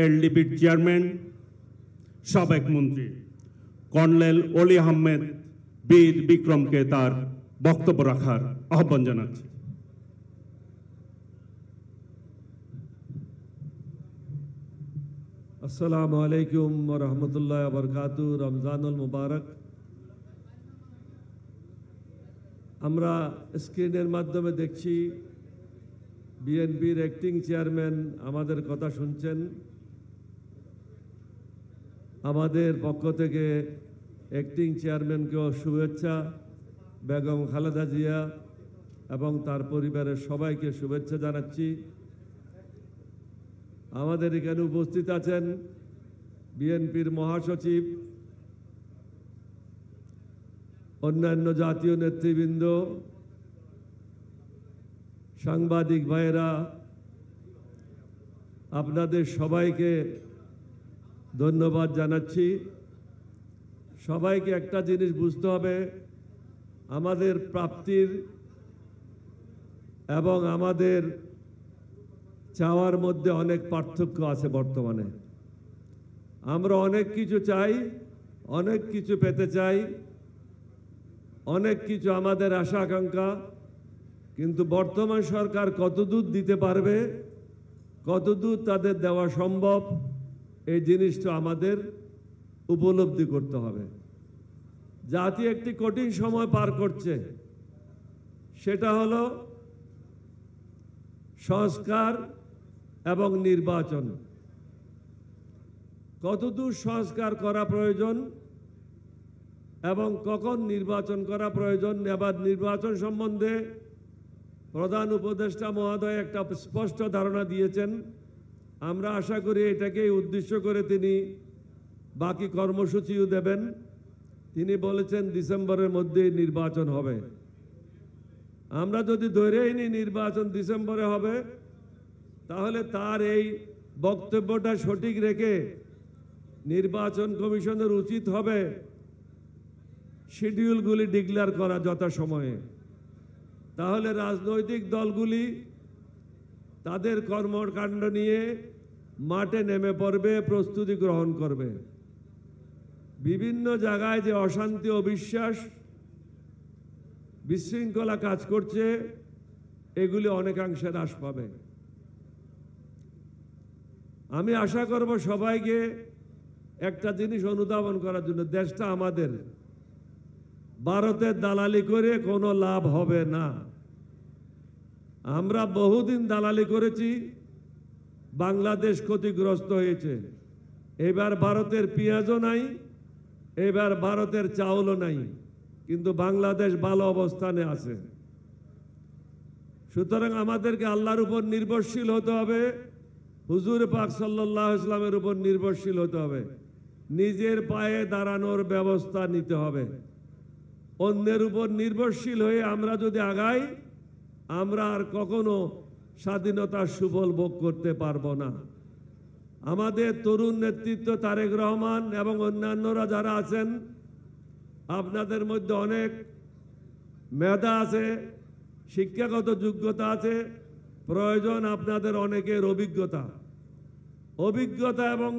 এলডিপির চেয়ারম্যান, সাবেক মন্ত্রী কর্নেল অলি আহমেদ বীর বিক্রমকে তার বক্তব্য রাখার আহ্বান জানাচ্ছি। আসসালামু আলাইকুম ওয়া রাহমাতুল্লাহি ওয়া বারাকাতুহু। রমজানুল মুবারক। আমরা স্ক্রিনের মাধ্যমে দেখছি বিএনপির অ্যাক্টিং চেয়ারম্যান আমাদের কথা শুনছেন। আমাদের পক্ষ থেকে অ্যাক্টিং চেয়ারম্যানকেও শুভেচ্ছা, বেগম খালেদা জিয়া এবং তার পরিবারের সবাইকে শুভেচ্ছা জানাচ্ছি। আমাদের এখানে উপস্থিত আছেন বিএনপির মহাসচিব, অন্যান্য জাতীয় নেতৃবৃন্দ, সাংবাদিক ভাইয়েরা, আপনাদের সবাইকে ধন্যবাদ জানাচ্ছি। সবাইকে একটা জিনিস বুঝতে হবে, আমাদের প্রাপ্তির এবং আমাদের চাওয়ার মধ্যে অনেক পার্থক্য আছে বর্তমানে। আমরা অনেক কিছু চাই, অনেক কিছু পেতে চাই, অনেক কিছু আমাদের আশা আকাঙ্ক্ষা, কিন্তু বর্তমান সরকার কতদূর দিতে পারবে, কতদূর তাদের দেওয়া সম্ভব, এই জিনিসটা আমাদের উপলব্ধি করতে হবে। জাতি একটি কঠিন সময় পার করছে, সেটা হলো সংস্কার এবং নির্বাচন। কতদূর সংস্কার করা প্রয়োজন এবং কখন নির্বাচন করা প্রয়োজন, এবার নির্বাচন সম্বন্ধে প্রধান উপদেষ্টা মহোদয় একটা স্পষ্ট ধারণা দিয়েছেন। আমরা আশা করি এটাকেই উদ্দেশ্য করে তিনি বাকি কর্মসূচিও দেবেন। তিনি বলেছেন ডিসেম্বরের মধ্যেই নির্বাচন হবে। আমরা যদি ধরেই নিই নির্বাচন ডিসেম্বরে হবে, তাহলে তার এই বক্তব্যটা সঠিক রেখে নির্বাচন কমিশনের উচিত হবে শিডিউলগুলি ডিক্লেয়ার করা যথাসময়ে। তাহলে রাজনৈতিক দলগুলি তাদের কর্মকাণ্ড নিয়ে মাঠে নেমে পড়বে, প্রস্তুতি গ্রহণ করবে। বিভিন্ন জায়গায় যে অশান্তি, অবিশ্বাস, বিশৃঙ্খলা কাজ করছে, এগুলি অনেকাংশে হ্রাস পাবে। আমি আশা করব সবাইকে একটা জিনিস অনুধাবন করার জন্য, দেশটা আমাদের, ভারতের দালালি করে কোনো লাভ হবে না। আমরা বহুদিন দালালি করেছি, বাংলাদেশ ক্ষতিগ্রস্ত হয়েছে। এবার ভারতের পেঁয়াজও নাই, এবার ভারতের চাউলও নাই, কিন্তু বাংলাদেশ ভালো অবস্থানে আছে। সুতরাং আমাদেরকে আল্লাহর উপর নির্ভরশীল হতে হবে, হুজুর পাক সাল্লাল্লাহু আলাইহি ওয়াসাল্লামের উপর নির্ভরশীল হতে হবে, নিজের পায়ে দাঁড়ানোর ব্যবস্থা নিতে হবে। অন্যের উপর নির্ভরশীল হয়ে আমরা যদি আগাই, আমরা আর কখনো স্বাধীনতার সুফল ভোগ করতে পারবো না। আমাদের তরুণ নেতৃত্ব তারেক রহমান এবং অন্যান্যরা যারা আছেন, আপনাদের মধ্যে অনেক মেধা আছে, শিক্ষাগত যোগ্যতা আছে, প্রয়োজন আপনাদের অনেকের অভিজ্ঞতা এবং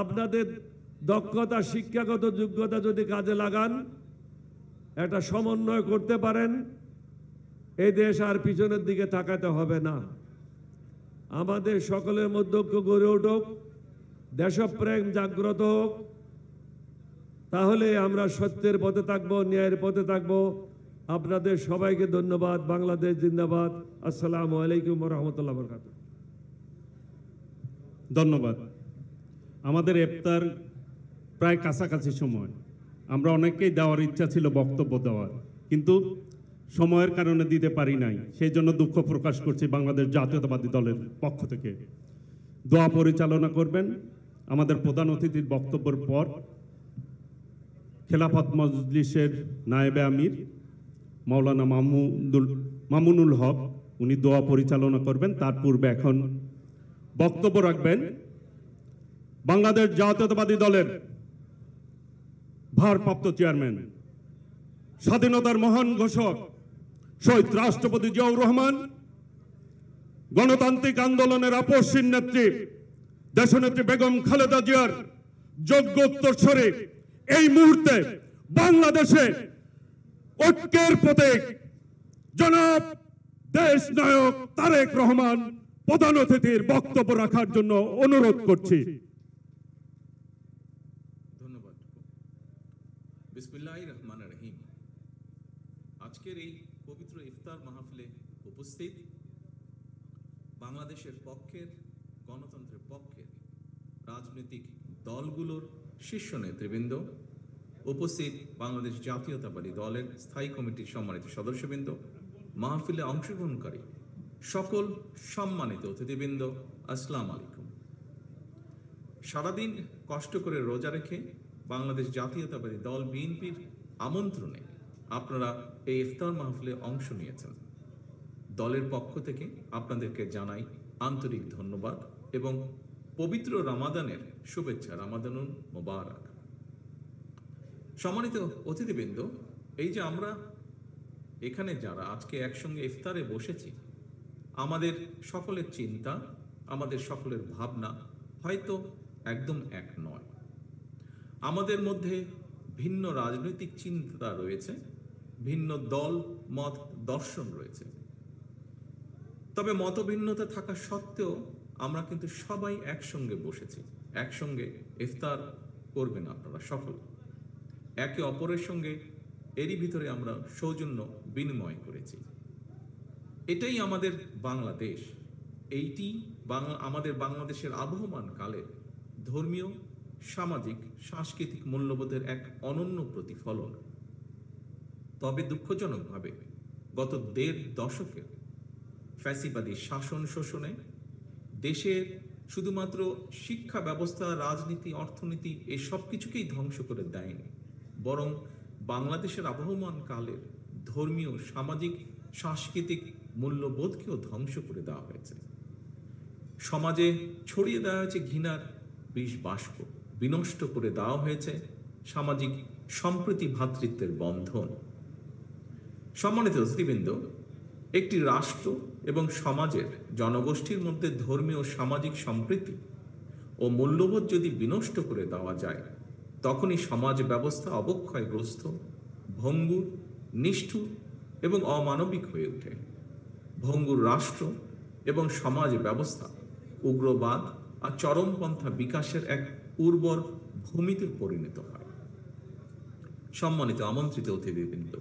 আপনাদের দক্ষতা, শিক্ষাগত যোগ্যতা যদি কাজে লাগান, একটা সমন্বয় করতে পারেন, এই দেশ আর পিছনের দিকে তাকাতে হবে না। আমাদের সকলের মধ্যে ঐক্য গড়ে উঠুক, দেশপ্রেম জাগ্রত হোক, তাহলে আমরা সত্যের পথে থাকবো, ন্যায়ের পথে থাকবো। আপনাদের সবাইকে ধন্যবাদ। বাংলাদেশ জিন্দাবাদ। আসসালামু আলাইকুম ওয়া রাহমাতুল্লাহি ওয়া বারাকাতুহু। ধন্যবাদ। আমাদের ইফতার প্রায় কাছাকাছি সময়, আমরা অনেকেই দেওয়ার ইচ্ছা ছিল বক্তব্য দেওয়ার, কিন্তু সময়ের কারণে দিতে পারি নাই। সেই জন্য দুঃখ প্রকাশ করছি বাংলাদেশ জাতীয়তাবাদী দলের পক্ষ থেকে। দোয়া পরিচালনা করবেন আমাদের প্রধান অতিথির বক্তব্যের পর খেলাফত মজলিসের নায়েবে আমির মাওলানা মামুনুল হক, উনি দোয়া পরিচালনা করবেন। তার পূর্বে এখন বক্তব্য রাখবেন বাংলাদেশ জাতীয়তাবাদী দলের ভারপ্রাপ্ত চেয়ারম্যান, স্বাধীনতার মহান ঘোষক শহীদ রাষ্ট্রপতি জিয়াউর রহমান, গণতান্ত্রিক আন্দোলনের আপসহীন নেত্রী দেশনেত্রী বেগম খালেদা জিয়ার যোগ্য উত্তরসূরি, এই মুহূর্তে বাংলাদেশে ঐক্যের প্রতীক জনাব দেশ নায়ক তারেক রহমান প্রধান অতিথির বক্তব্য রাখার জন্য অনুরোধ করছি। ধন্যবাদ। বিসমিল্লাহির রহমানির রহিম। আজকের এই পবিত্র ইফতার মাহফিলে উপস্থিত বাংলাদেশের পক্ষের, গণতন্ত্রের পক্ষের রাজনৈতিক দলগুলোর শীর্ষ নেতৃবৃন্দ, উপস্থিত বাংলাদেশ জাতীয়তাবাদী দলের স্থায়ী কমিটির সম্মানিত সদস্যবৃন্দ, মাহফিলে অংশগ্রহণকারী সকল সম্মানিত অতিথিবৃন্দ, আসসালামু আলাইকুম। সারাদিন কষ্ট করে রোজা রেখে বাংলাদেশ জাতীয়তাবাদী দল বিএনপির আমন্ত্রণে আপনারা এই ইফতার মাহফিলে অংশ নিয়েছেন। দলের পক্ষ থেকে আপনাদেরকে জানাই আন্তরিক ধন্যবাদ এবং পবিত্র রমাদানের শুভেচ্ছা। রমাদানুল মোবারক। সম্মানিত অতিথিবৃন্দ, এই যে আমরা এখানে যারা আজকে একসঙ্গে ইফতারে বসেছি, আমাদের সকলের চিন্তা, আমাদের সকলের ভাবনা হয়তো একদম এক নয়। আমাদের মধ্যে ভিন্ন রাজনৈতিক চিন্তা রয়েছে, ভিন্ন দল মত দর্শন রয়েছে। তবে মতভিন্নতা থাকা সত্ত্বেও আমরা কিন্তু সবাই একসঙ্গে বসেছি, একসঙ্গে ইফতার করবেন আপনারা সকল। একে অপরের সঙ্গে এরই ভিতরে আমরা সৌজন্য বিনিময় করেছি। এটাই আমাদের বাংলাদেশ। এইটি আমাদের বাংলাদেশের আবহমান কালের ধর্মীয়, সামাজিক, সাংস্কৃতিক মূল্যবোধের এক অনন্য প্রতিফলন। তবে দুঃখজনকভাবে গত ১.৫ দশকের ফ্যাসিবাদী শাসন শোষণে দেশের শুধুমাত্র শিক্ষা ব্যবস্থা, রাজনীতি, অর্থনীতি এই সব কিছুকেই ধ্বংস করে দেয়নি, বরং বাংলাদেশের আবহমান কালের ধর্মীয়, সামাজিক, সাংস্কৃতিক মূল্যবোধকেও ধ্বংস করে দেওয়া হয়েছে। সমাজে ছড়িয়ে দেওয়া হয়েছে ঘৃণার বিষ বাষ্প, বিনষ্ট করে দেওয়া হয়েছে সামাজিক সম্প্রীতি, ভ্রাতৃত্বের বন্ধন। সম্মানিত অতিথিবৃন্দ, একটি রাষ্ট্র এবং সমাজের জনগোষ্ঠীর মধ্যে ধর্মীয়, সামাজিক সম্প্রীতি ও মূল্যবোধ যদি বিনষ্ট করে দেওয়া যায়, তখনই সমাজ ব্যবস্থা অবক্ষয়গ্রস্ত, ভঙ্গুর, নিষ্ঠুর এবং অমানবিক হয়ে ওঠে। ভঙ্গুর রাষ্ট্র এবং সমাজ ব্যবস্থা উগ্রবাদ আর চরমপন্থা বিকাশের এক উর্বর ভূমিতে পরিণত হয়। সম্মানিত আমন্ত্রিত অতিথিবৃন্দ,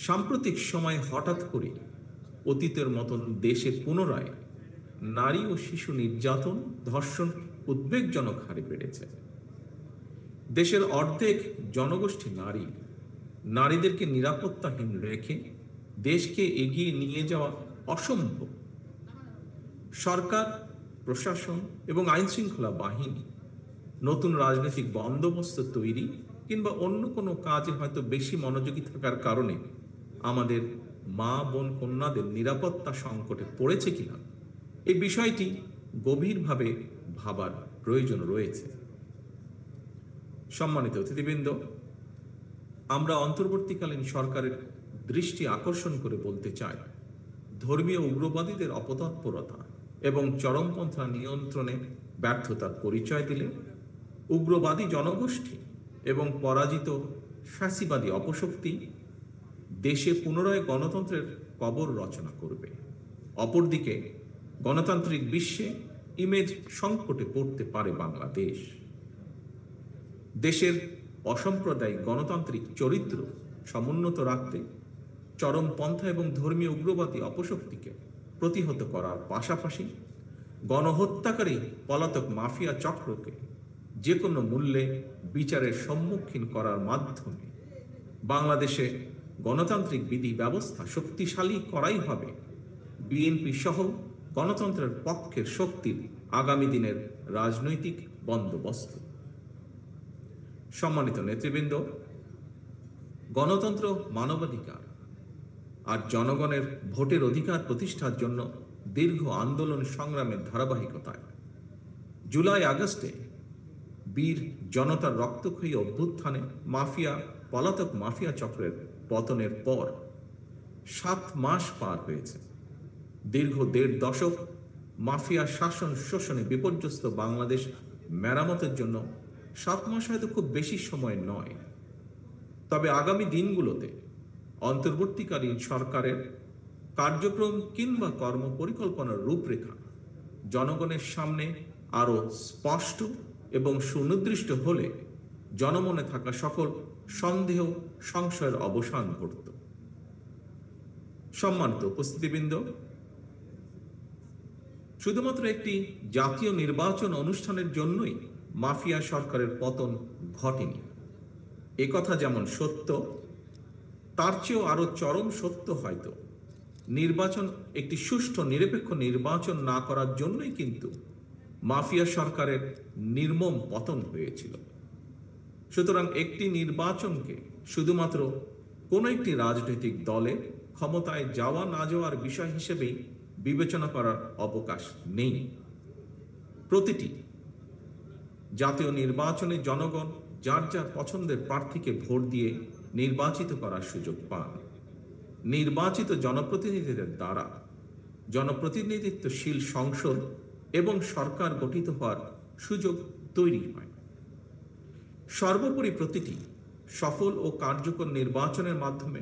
সাম্প্রতিক সময়ে হঠাৎ করে অতীতের মতন দেশে পুনরায় নারী ও শিশু নির্যাতন, ধর্ষণ উদ্বেগজনক হারে বেড়েছে। দেশের অর্ধেক জনগোষ্ঠী নারী। নারীদেরকে নিরাপত্তাহীন রেখে দেশকে এগিয়ে নিয়ে যাওয়া অসম্ভব। সরকার, প্রশাসন এবং আইনশৃঙ্খলা বাহিনী নতুন রাজনৈতিক বন্দোবস্ত তৈরি কিংবা অন্য কোনো কাজে হয়তো বেশি মনোযোগী থাকার কারণে আমাদের মা, বোন, কন্যাদের নিরাপত্তা সংকটে পড়েছে কিনা এই বিষয়টি গভীরভাবে ভাবার প্রয়োজন রয়েছে। সম্মানিত অতিথিবৃন্দ, আমরা অন্তর্বর্তীকালীন সরকারের দৃষ্টি আকর্ষণ করে বলতে চাই, ধর্মীয় উগ্রবাদীদের অপতৎপরতা এবং চরমপন্থা নিয়ন্ত্রণে ব্যর্থতার পরিচয় দিলে উগ্রবাদী জনগোষ্ঠী এবং পরাজিত ফ্যাসিবাদী অপশক্তি দেশে পুনরায় গণতন্ত্রের কবর রচনা করবে। অপরদিকে গণতান্ত্রিক বিশ্বে ইমেজ সংকটে পড়তে পারে বাংলাদেশ। দেশের অসাম্প্রদায়িক গণতান্ত্রিক চরিত্র সমুন্নত রাখতে চরমপন্থা এবং ধর্মীয় উগ্রবাদী অপশক্তিকে প্রতিহত করার পাশাপাশি গণহত্যাকারী পলাতক মাফিয়া চক্রকে যে কোনো মূল্যে বিচারের সম্মুখীন করার মাধ্যমে বাংলাদেশে গণতান্ত্রিক বিধি ব্যবস্থা শক্তিশালী করাই হবে বিএনপি সহ গণতন্ত্রের পক্ষের শক্তির আগামী দিনের রাজনৈতিক বন্দোবস্ত। সম্মানিত নেতৃবৃন্দ, গণতন্ত্র, মানবাধিকার আর জনগণের ভোটের অধিকার প্রতিষ্ঠার জন্য দীর্ঘ আন্দোলন সংগ্রামের ধারাবাহিকতায় জুলাই আগস্টে বীর জনতার রক্তক্ষয়ী অভ্যুত্থানে পলাতক মাফিয়া চক্রের পতনের পর 7 মাস পার হয়েছে। দীর্ঘ 1.5 দশক মাফিয়া শাসন শোষণে বিপর্যস্ত বাংলাদেশ মেরামতের জন্য 7 মাস হয়তো খুব বেশি সময় নয়। তবে আগামী দিনগুলোতে অন্তর্বর্তীকালীন সরকারের কার্যক্রম কিংবা কর্মপরিকল্পনার রূপরেখা জনগণের সামনে আরও স্পষ্ট এবং সুনির্দিষ্ট হলে জনমনে থাকা সকল সন্দেহ, সংশয়ের অবসান ঘটত। সম্মানিত উপস্থিতিবৃন্দ, শুধুমাত্র একটি জাতীয় নির্বাচন অনুষ্ঠানের জন্যই মাফিয়া সরকারের পতন ঘটেনি। একথা যেমন সত্য, তার চেয়েও আরো চরম সত্য হয়তো একটি সুষ্ঠু নিরপেক্ষ নির্বাচন না করার জন্যই কিন্তু মাফিয়া সরকারের নির্মম পতন হয়েছিল। সুতরাং একটি নির্বাচনকে শুধুমাত্র কোনো একটি রাজনৈতিক দলে ক্ষমতায় যাওয়া না যাওয়ার বিষয় হিসেবেই বিবেচনা করার অবকাশ নেই। প্রতিটি জাতীয় নির্বাচনে জনগণ যার যার পছন্দের প্রার্থীকে ভোট দিয়ে নির্বাচিত করার সুযোগ পান। নির্বাচিত জনপ্রতিনিধিদের দ্বারা জনপ্রতিনিধিত্বশীল সংসদ এবং সরকার গঠিত হওয়ার সুযোগ তৈরি হয়। সর্বোপরি প্রতিটি সফল ও কার্যকর নির্বাচনের মাধ্যমে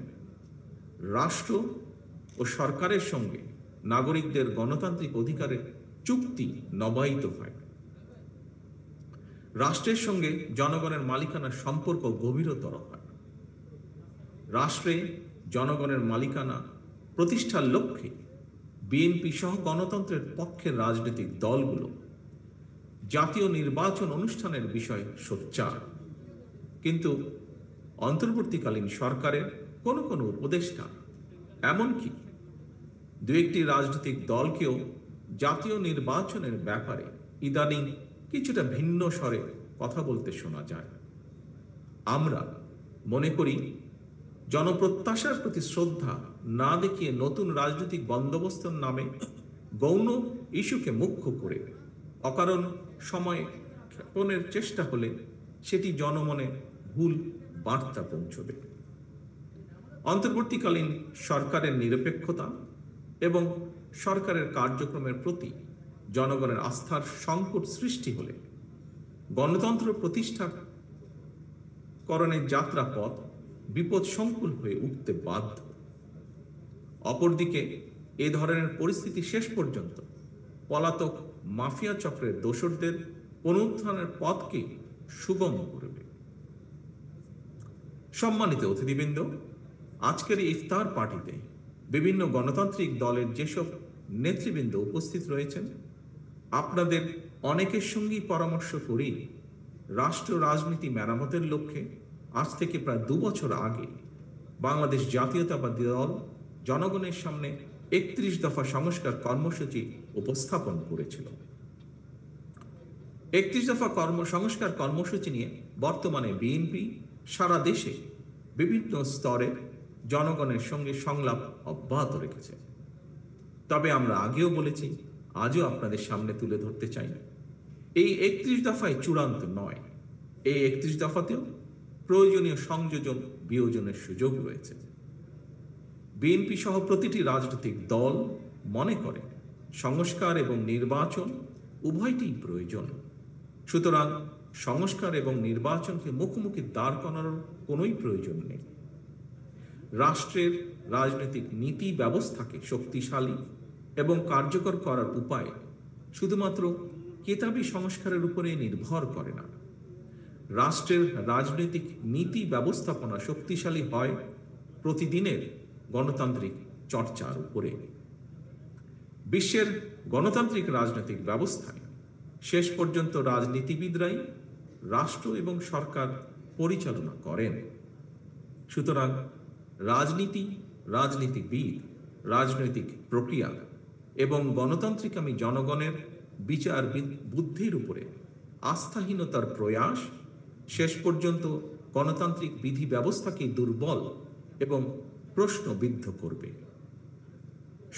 রাষ্ট্র ও সরকারের সঙ্গে নাগরিকদের গণতান্ত্রিক অধিকারের চুক্তি নবায়িত হয়। রাষ্ট্রের সঙ্গে জনগণের মালিকানার সম্পর্ক গভীরতর হয়। রাষ্ট্রে জনগণের মালিকানা প্রতিষ্ঠার লক্ষ্যে বিএনপি সহ গণতন্ত্রের পক্ষের রাজনৈতিক দলগুলো জাতীয় নির্বাচন অনুষ্ঠানের বিষয়ে সোচ্চার। কিন্তু অন্তর্বর্তীকালীন সরকারের কোনো কোনো উপদেষ্টা, এমনকি দু একটি রাজনৈতিক দলকেও জাতীয় নির্বাচনের ব্যাপারে ইদানিং কিছুটা ভিন্ন স্বরে কথা বলতে শোনা যায়। আমরা মনে করি জনপ্রত্যাশার প্রতি শ্রদ্ধা না দেখিয়ে নতুন রাজনৈতিক বন্দোবস্তের নামে গৌণ ইস্যুকে মুখ্য করে অকারণ সময় ক্ষেপণের চেষ্টা হলে সেটি জনমনে ভুল বার্তা পৌঁছবে। অন্তর্বর্তীকালীন সরকারের নিরপেক্ষতা এবং সরকারের কার্যক্রমের প্রতি জনগণের আস্থার সংকট সৃষ্টি হলে গণতন্ত্র প্রতিষ্ঠাকরণের যাত্রাপথ বিপদসংকুল হয়ে উঠতে বাধ্য। অপরদিকে এ ধরনের পরিস্থিতি শেষ পর্যন্ত পলাতক মাফিয়া চক্রের দোসরদের পুনরুত্থানের পথকে সুগম করবে। সম্মানিত অতিথিবৃন্দ, আজকের এই ইফতার পার্টিতে বিভিন্ন গণতান্ত্রিক দলের যেসব নেতৃবৃন্দ উপস্থিত রয়েছেন, আপনাদের অনেকের সঙ্গেই পরামর্শ করি রাষ্ট্র রাজনীতি মেরামতের লক্ষ্যে আজ থেকে প্রায় 2 বছর আগে বাংলাদেশ জাতীয়তাবাদী দল জনগণের সামনে 31 দফা সংস্কার কর্মসূচি উপস্থাপন করেছিল। 31 দফা সংস্কার কর্মসূচি নিয়ে বর্তমানে বিএনপি সারা দেশে বিভিন্ন স্তরে জনগণের সঙ্গে সংলাপ অব্যাহত রেখেছে। তবে আমরা আগেও বলেছি, আজও আপনাদের সামনে তুলে ধরতে চাই, এই 31 দফায় চূড়ান্ত নয়। এই 31 দফাতেও প্রয়োজনীয় সংযোজন বিয়োজনের সুযোগ রয়েছে। বিএনপি সহ প্রতিটি রাজনৈতিক দল মনে করে সংস্কার এবং নির্বাচন উভয়টিই প্রয়োজন। সুতরাং সংস্কার এবং নির্বাচনকে মুখোমুখি দাঁড় করানোর কোনোই প্রয়োজন নেই। রাষ্ট্রের রাজনৈতিক নীতি ব্যবস্থাকে শক্তিশালী এবং কার্যকর করার উপায় শুধুমাত্র কেতাবি সংস্কারের উপরে নির্ভর করে না। রাষ্ট্রের রাজনৈতিক নীতি ব্যবস্থাপনা শক্তিশালী হয় প্রতিদিনের গণতান্ত্রিক চর্চার উপরে। বিশ্বের গণতান্ত্রিক রাজনৈতিক ব্যবস্থায় শেষ পর্যন্ত রাজনীতিবিদরাই রাষ্ট্র এবং সরকার পরিচালনা করেন। সুতরাং রাজনীতি, রাজনীতিবিদ, রাজনৈতিক প্রক্রিয়া এবং গণতান্ত্রিকামী জনগণের বিচার বুদ্ধির উপরে আস্থাহীনতার প্রয়াস শেষ পর্যন্ত গণতান্ত্রিক বিধি ব্যবস্থাকে দুর্বল এবং প্রশ্নবিদ্ধ করবে।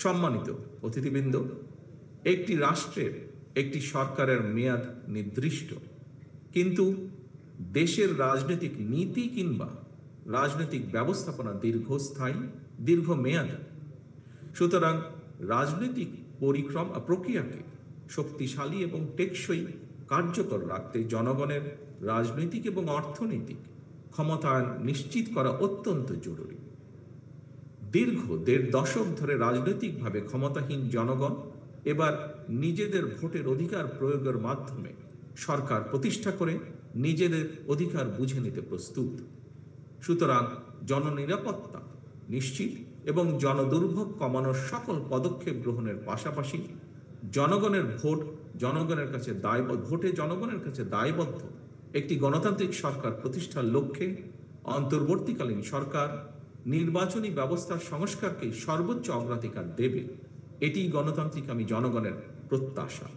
সম্মানিত অতিথিবৃন্দ, একটি রাষ্ট্রের একটি সরকারের মেয়াদ নির্দিষ্ট, কিন্তু দেশের রাজনৈতিক নীতি কিংবা রাজনৈতিক ব্যবস্থাপনা দীর্ঘস্থায়ী, দীর্ঘমেয়াদী। সুতরাং রাজনৈতিক প্রক্রিয়াকে শক্তিশালী এবং টেকসই কার্যকর রাখতে জনগণের রাজনৈতিক এবং অর্থনৈতিক ক্ষমতায়ন নিশ্চিত করা অত্যন্ত জরুরি। দীর্ঘ 1.5 দশক ধরে রাজনৈতিকভাবে ক্ষমতাহীন জনগণ এবার নিজেদের ভোটের অধিকার প্রয়োগের মাধ্যমে সরকার প্রতিষ্ঠা করে নিজেদের অধিকার বুঝে নিতে প্রস্তুত। সুতরাং জননিরাপত্তা নিশ্চিত এবং জনদুর্ভোগ কমানোর সকল পদক্ষেপ গ্রহণের পাশাপাশি জনগণের ভোটে জনগণের কাছে দায়বদ্ধ একটি গণতান্ত্রিক সরকার প্রতিষ্ঠার লক্ষ্যে অন্তর্বর্তীকালীন সরকার নির্বাচনী ব্যবস্থার সংস্কারকে সর্বোচ্চ অগ্রাধিকার দেবে। এটি গণতান্ত্রিকামী জনগণের প্রত্যাশা।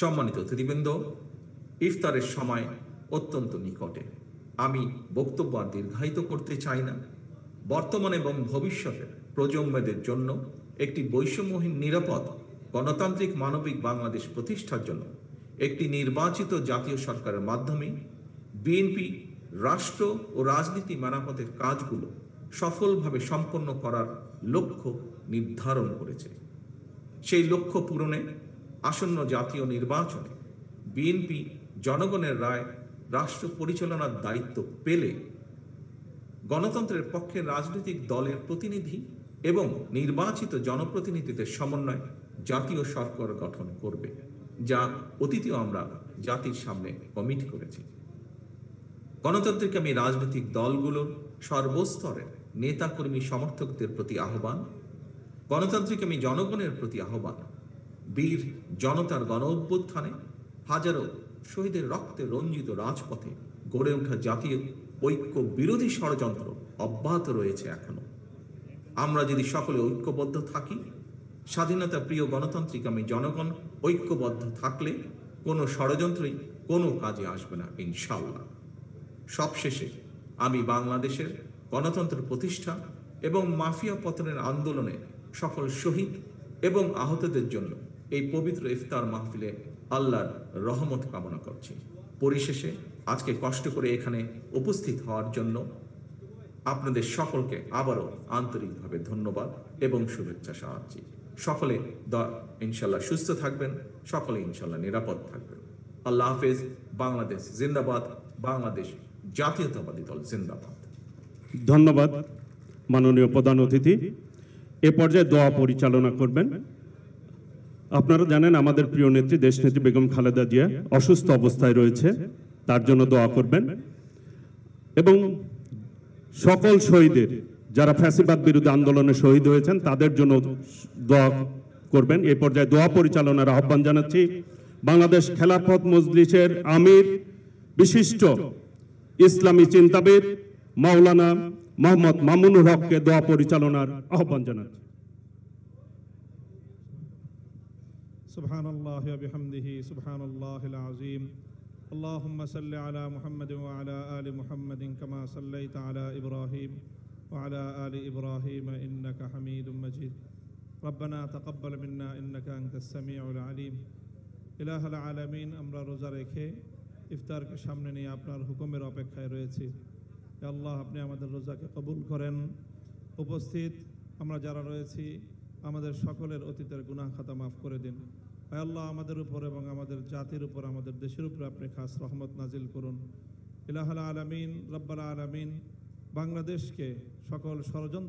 সম্মানিত অতিথিবৃন্দ, ইফতারের সময় অত্যন্ত নিকটে। আমি বক্তব্য আর দীর্ঘায়িত করতে চাই না। বর্তমান এবং ভবিষ্যতের প্রজন্মদের জন্য একটি বৈষম্যহীন, নিরাপদ, গণতান্ত্রিক, মানবিক বাংলাদেশ প্রতিষ্ঠার জন্য একটি নির্বাচিত জাতীয় সরকারের মাধ্যমে বিএনপি রাষ্ট্র ও রাজনীতি মেরামতের কাজগুলো সফলভাবে সম্পন্ন করার লক্ষ্য নির্ধারণ করেছে। সেই লক্ষ্য পূরণে আসন্ন জাতীয় নির্বাচনে বিএনপি জনগণের রায় রাষ্ট্র পরিচালনার দায়িত্ব পেলে গণতন্ত্রের পক্ষে রাজনৈতিক দলের প্রতিনিধি এবং নির্বাচিত জনপ্রতিনিধিদের সমন্বয়ে জাতীয় সরকার গঠন করবে, যা অতীতেও আমরা জাতির সামনে কমিট করেছি। গণতান্ত্রিক রাজনৈতিক দলগুলোর সর্বস্তরের নেতাকর্মী সমর্থকদের প্রতি আহ্বান, গণতান্ত্রিক জনগণের প্রতি আহ্বান, বীর জনতার গণ অভ্যুত্থানে হাজারো শহীদের রক্তে রঞ্জিত রাজপথে গড়ে ওঠা জাতীয় ঐক্য বিরোধী ষড়যন্ত্র অব্যাহত রয়েছে এখনো। আমরা যদি সকলে ঐক্যবদ্ধ থাকি, স্বাধীনতা প্রিয় গণতান্ত্রিক জনগণ ঐক্যবদ্ধ থাকলে কোনো ষড়যন্ত্রই কোনো কাজে আসবে না, ইনশাআল্লাহ। সবশেষে আমি বাংলাদেশের গণতন্ত্র প্রতিষ্ঠা এবং মাফিয়া পতনের আন্দোলনে সকল শহীদ এবং আহতদের জন্য এই পবিত্র ইফতার মাহফিলে আল্লাহর রহমত কামনা করছি। পরিশেষে আজকে কষ্ট করে এখানে উপস্থিত হওয়ার জন্য আপনাদের সকলকে আবারও আন্তরিকভাবে ধন্যবাদ এবং শুভেচ্ছা জানাচ্ছি। সকলে ইনশাল্লাহ সুস্থ থাকবেন, সকলে ইনশাল্লাহ নিরাপদ থাকবেন। আল্লাহ হাফেজ। বাংলাদেশ জিন্দাবাদ, বাংলাদেশ জাতীয়তাবাদী দল জিন্দাবাদ। ধন্যবাদ মাননীয় প্রধান অতিথি। এ পর্যায়ে দোয়া পরিচালনা করবেন। আপনারা জানেন আমাদের প্রিয় নেত্রী দেশনেত্রী বেগম খালেদা জিয়া অসুস্থ অবস্থায় রয়েছে, তার জন্য দোয়া করবেন এবং সকল শহীদের, যারা ফ্যাসিবাদ বিরোধী আন্দোলনে শহীদ হয়েছেন, তাদের জন্য দোয়া করবেন। এই পর্যায়ে দোয়া পরিচালনার আহ্বান জানাচ্ছি বাংলাদেশ খেলাফত মজলিসের আমির, বিশিষ্ট ইসলামী চিন্তাবিদ মাওলানা মোহাম্মদ মামুনুর হককে দোয়া পরিচালনার আহ্বান জানাচ্ছি। সুবহানাল্লাহি ওয়া বিহামদিহি সুবহানাল্লাহিল আযীম। اللهم صل على محمد وعلى آل محمد كما صليت على إبراهيم وعلى آل إبراهيم إنك حميد مجيد. ربنا تقبل منا إنك أنت السميع العليم. إله العالمين, আমরা রোজা রেখে ইফতারকে সামনে নিয়ে আপনার হুকুমের অপেক্ষায় রয়েছি। হে আল্লাহ, আপনি আমাদের রোজাকে কবুল করেন। উপস্থিত আমরা যারা রয়েছি, আমাদের সকলের অতীতের গুনাহ খাতা মাফ করে দিন। হে আল্লাহ, আমাদের উপর এবং আমাদের জাতির উপর, আমাদের দেশের উপর আপনি খাস রহমত নাজিল করুন। ইলাহুল আলামিন, রব্বুল আলামিন, বাংলাদেশকে সকল ষড়যন্ত্র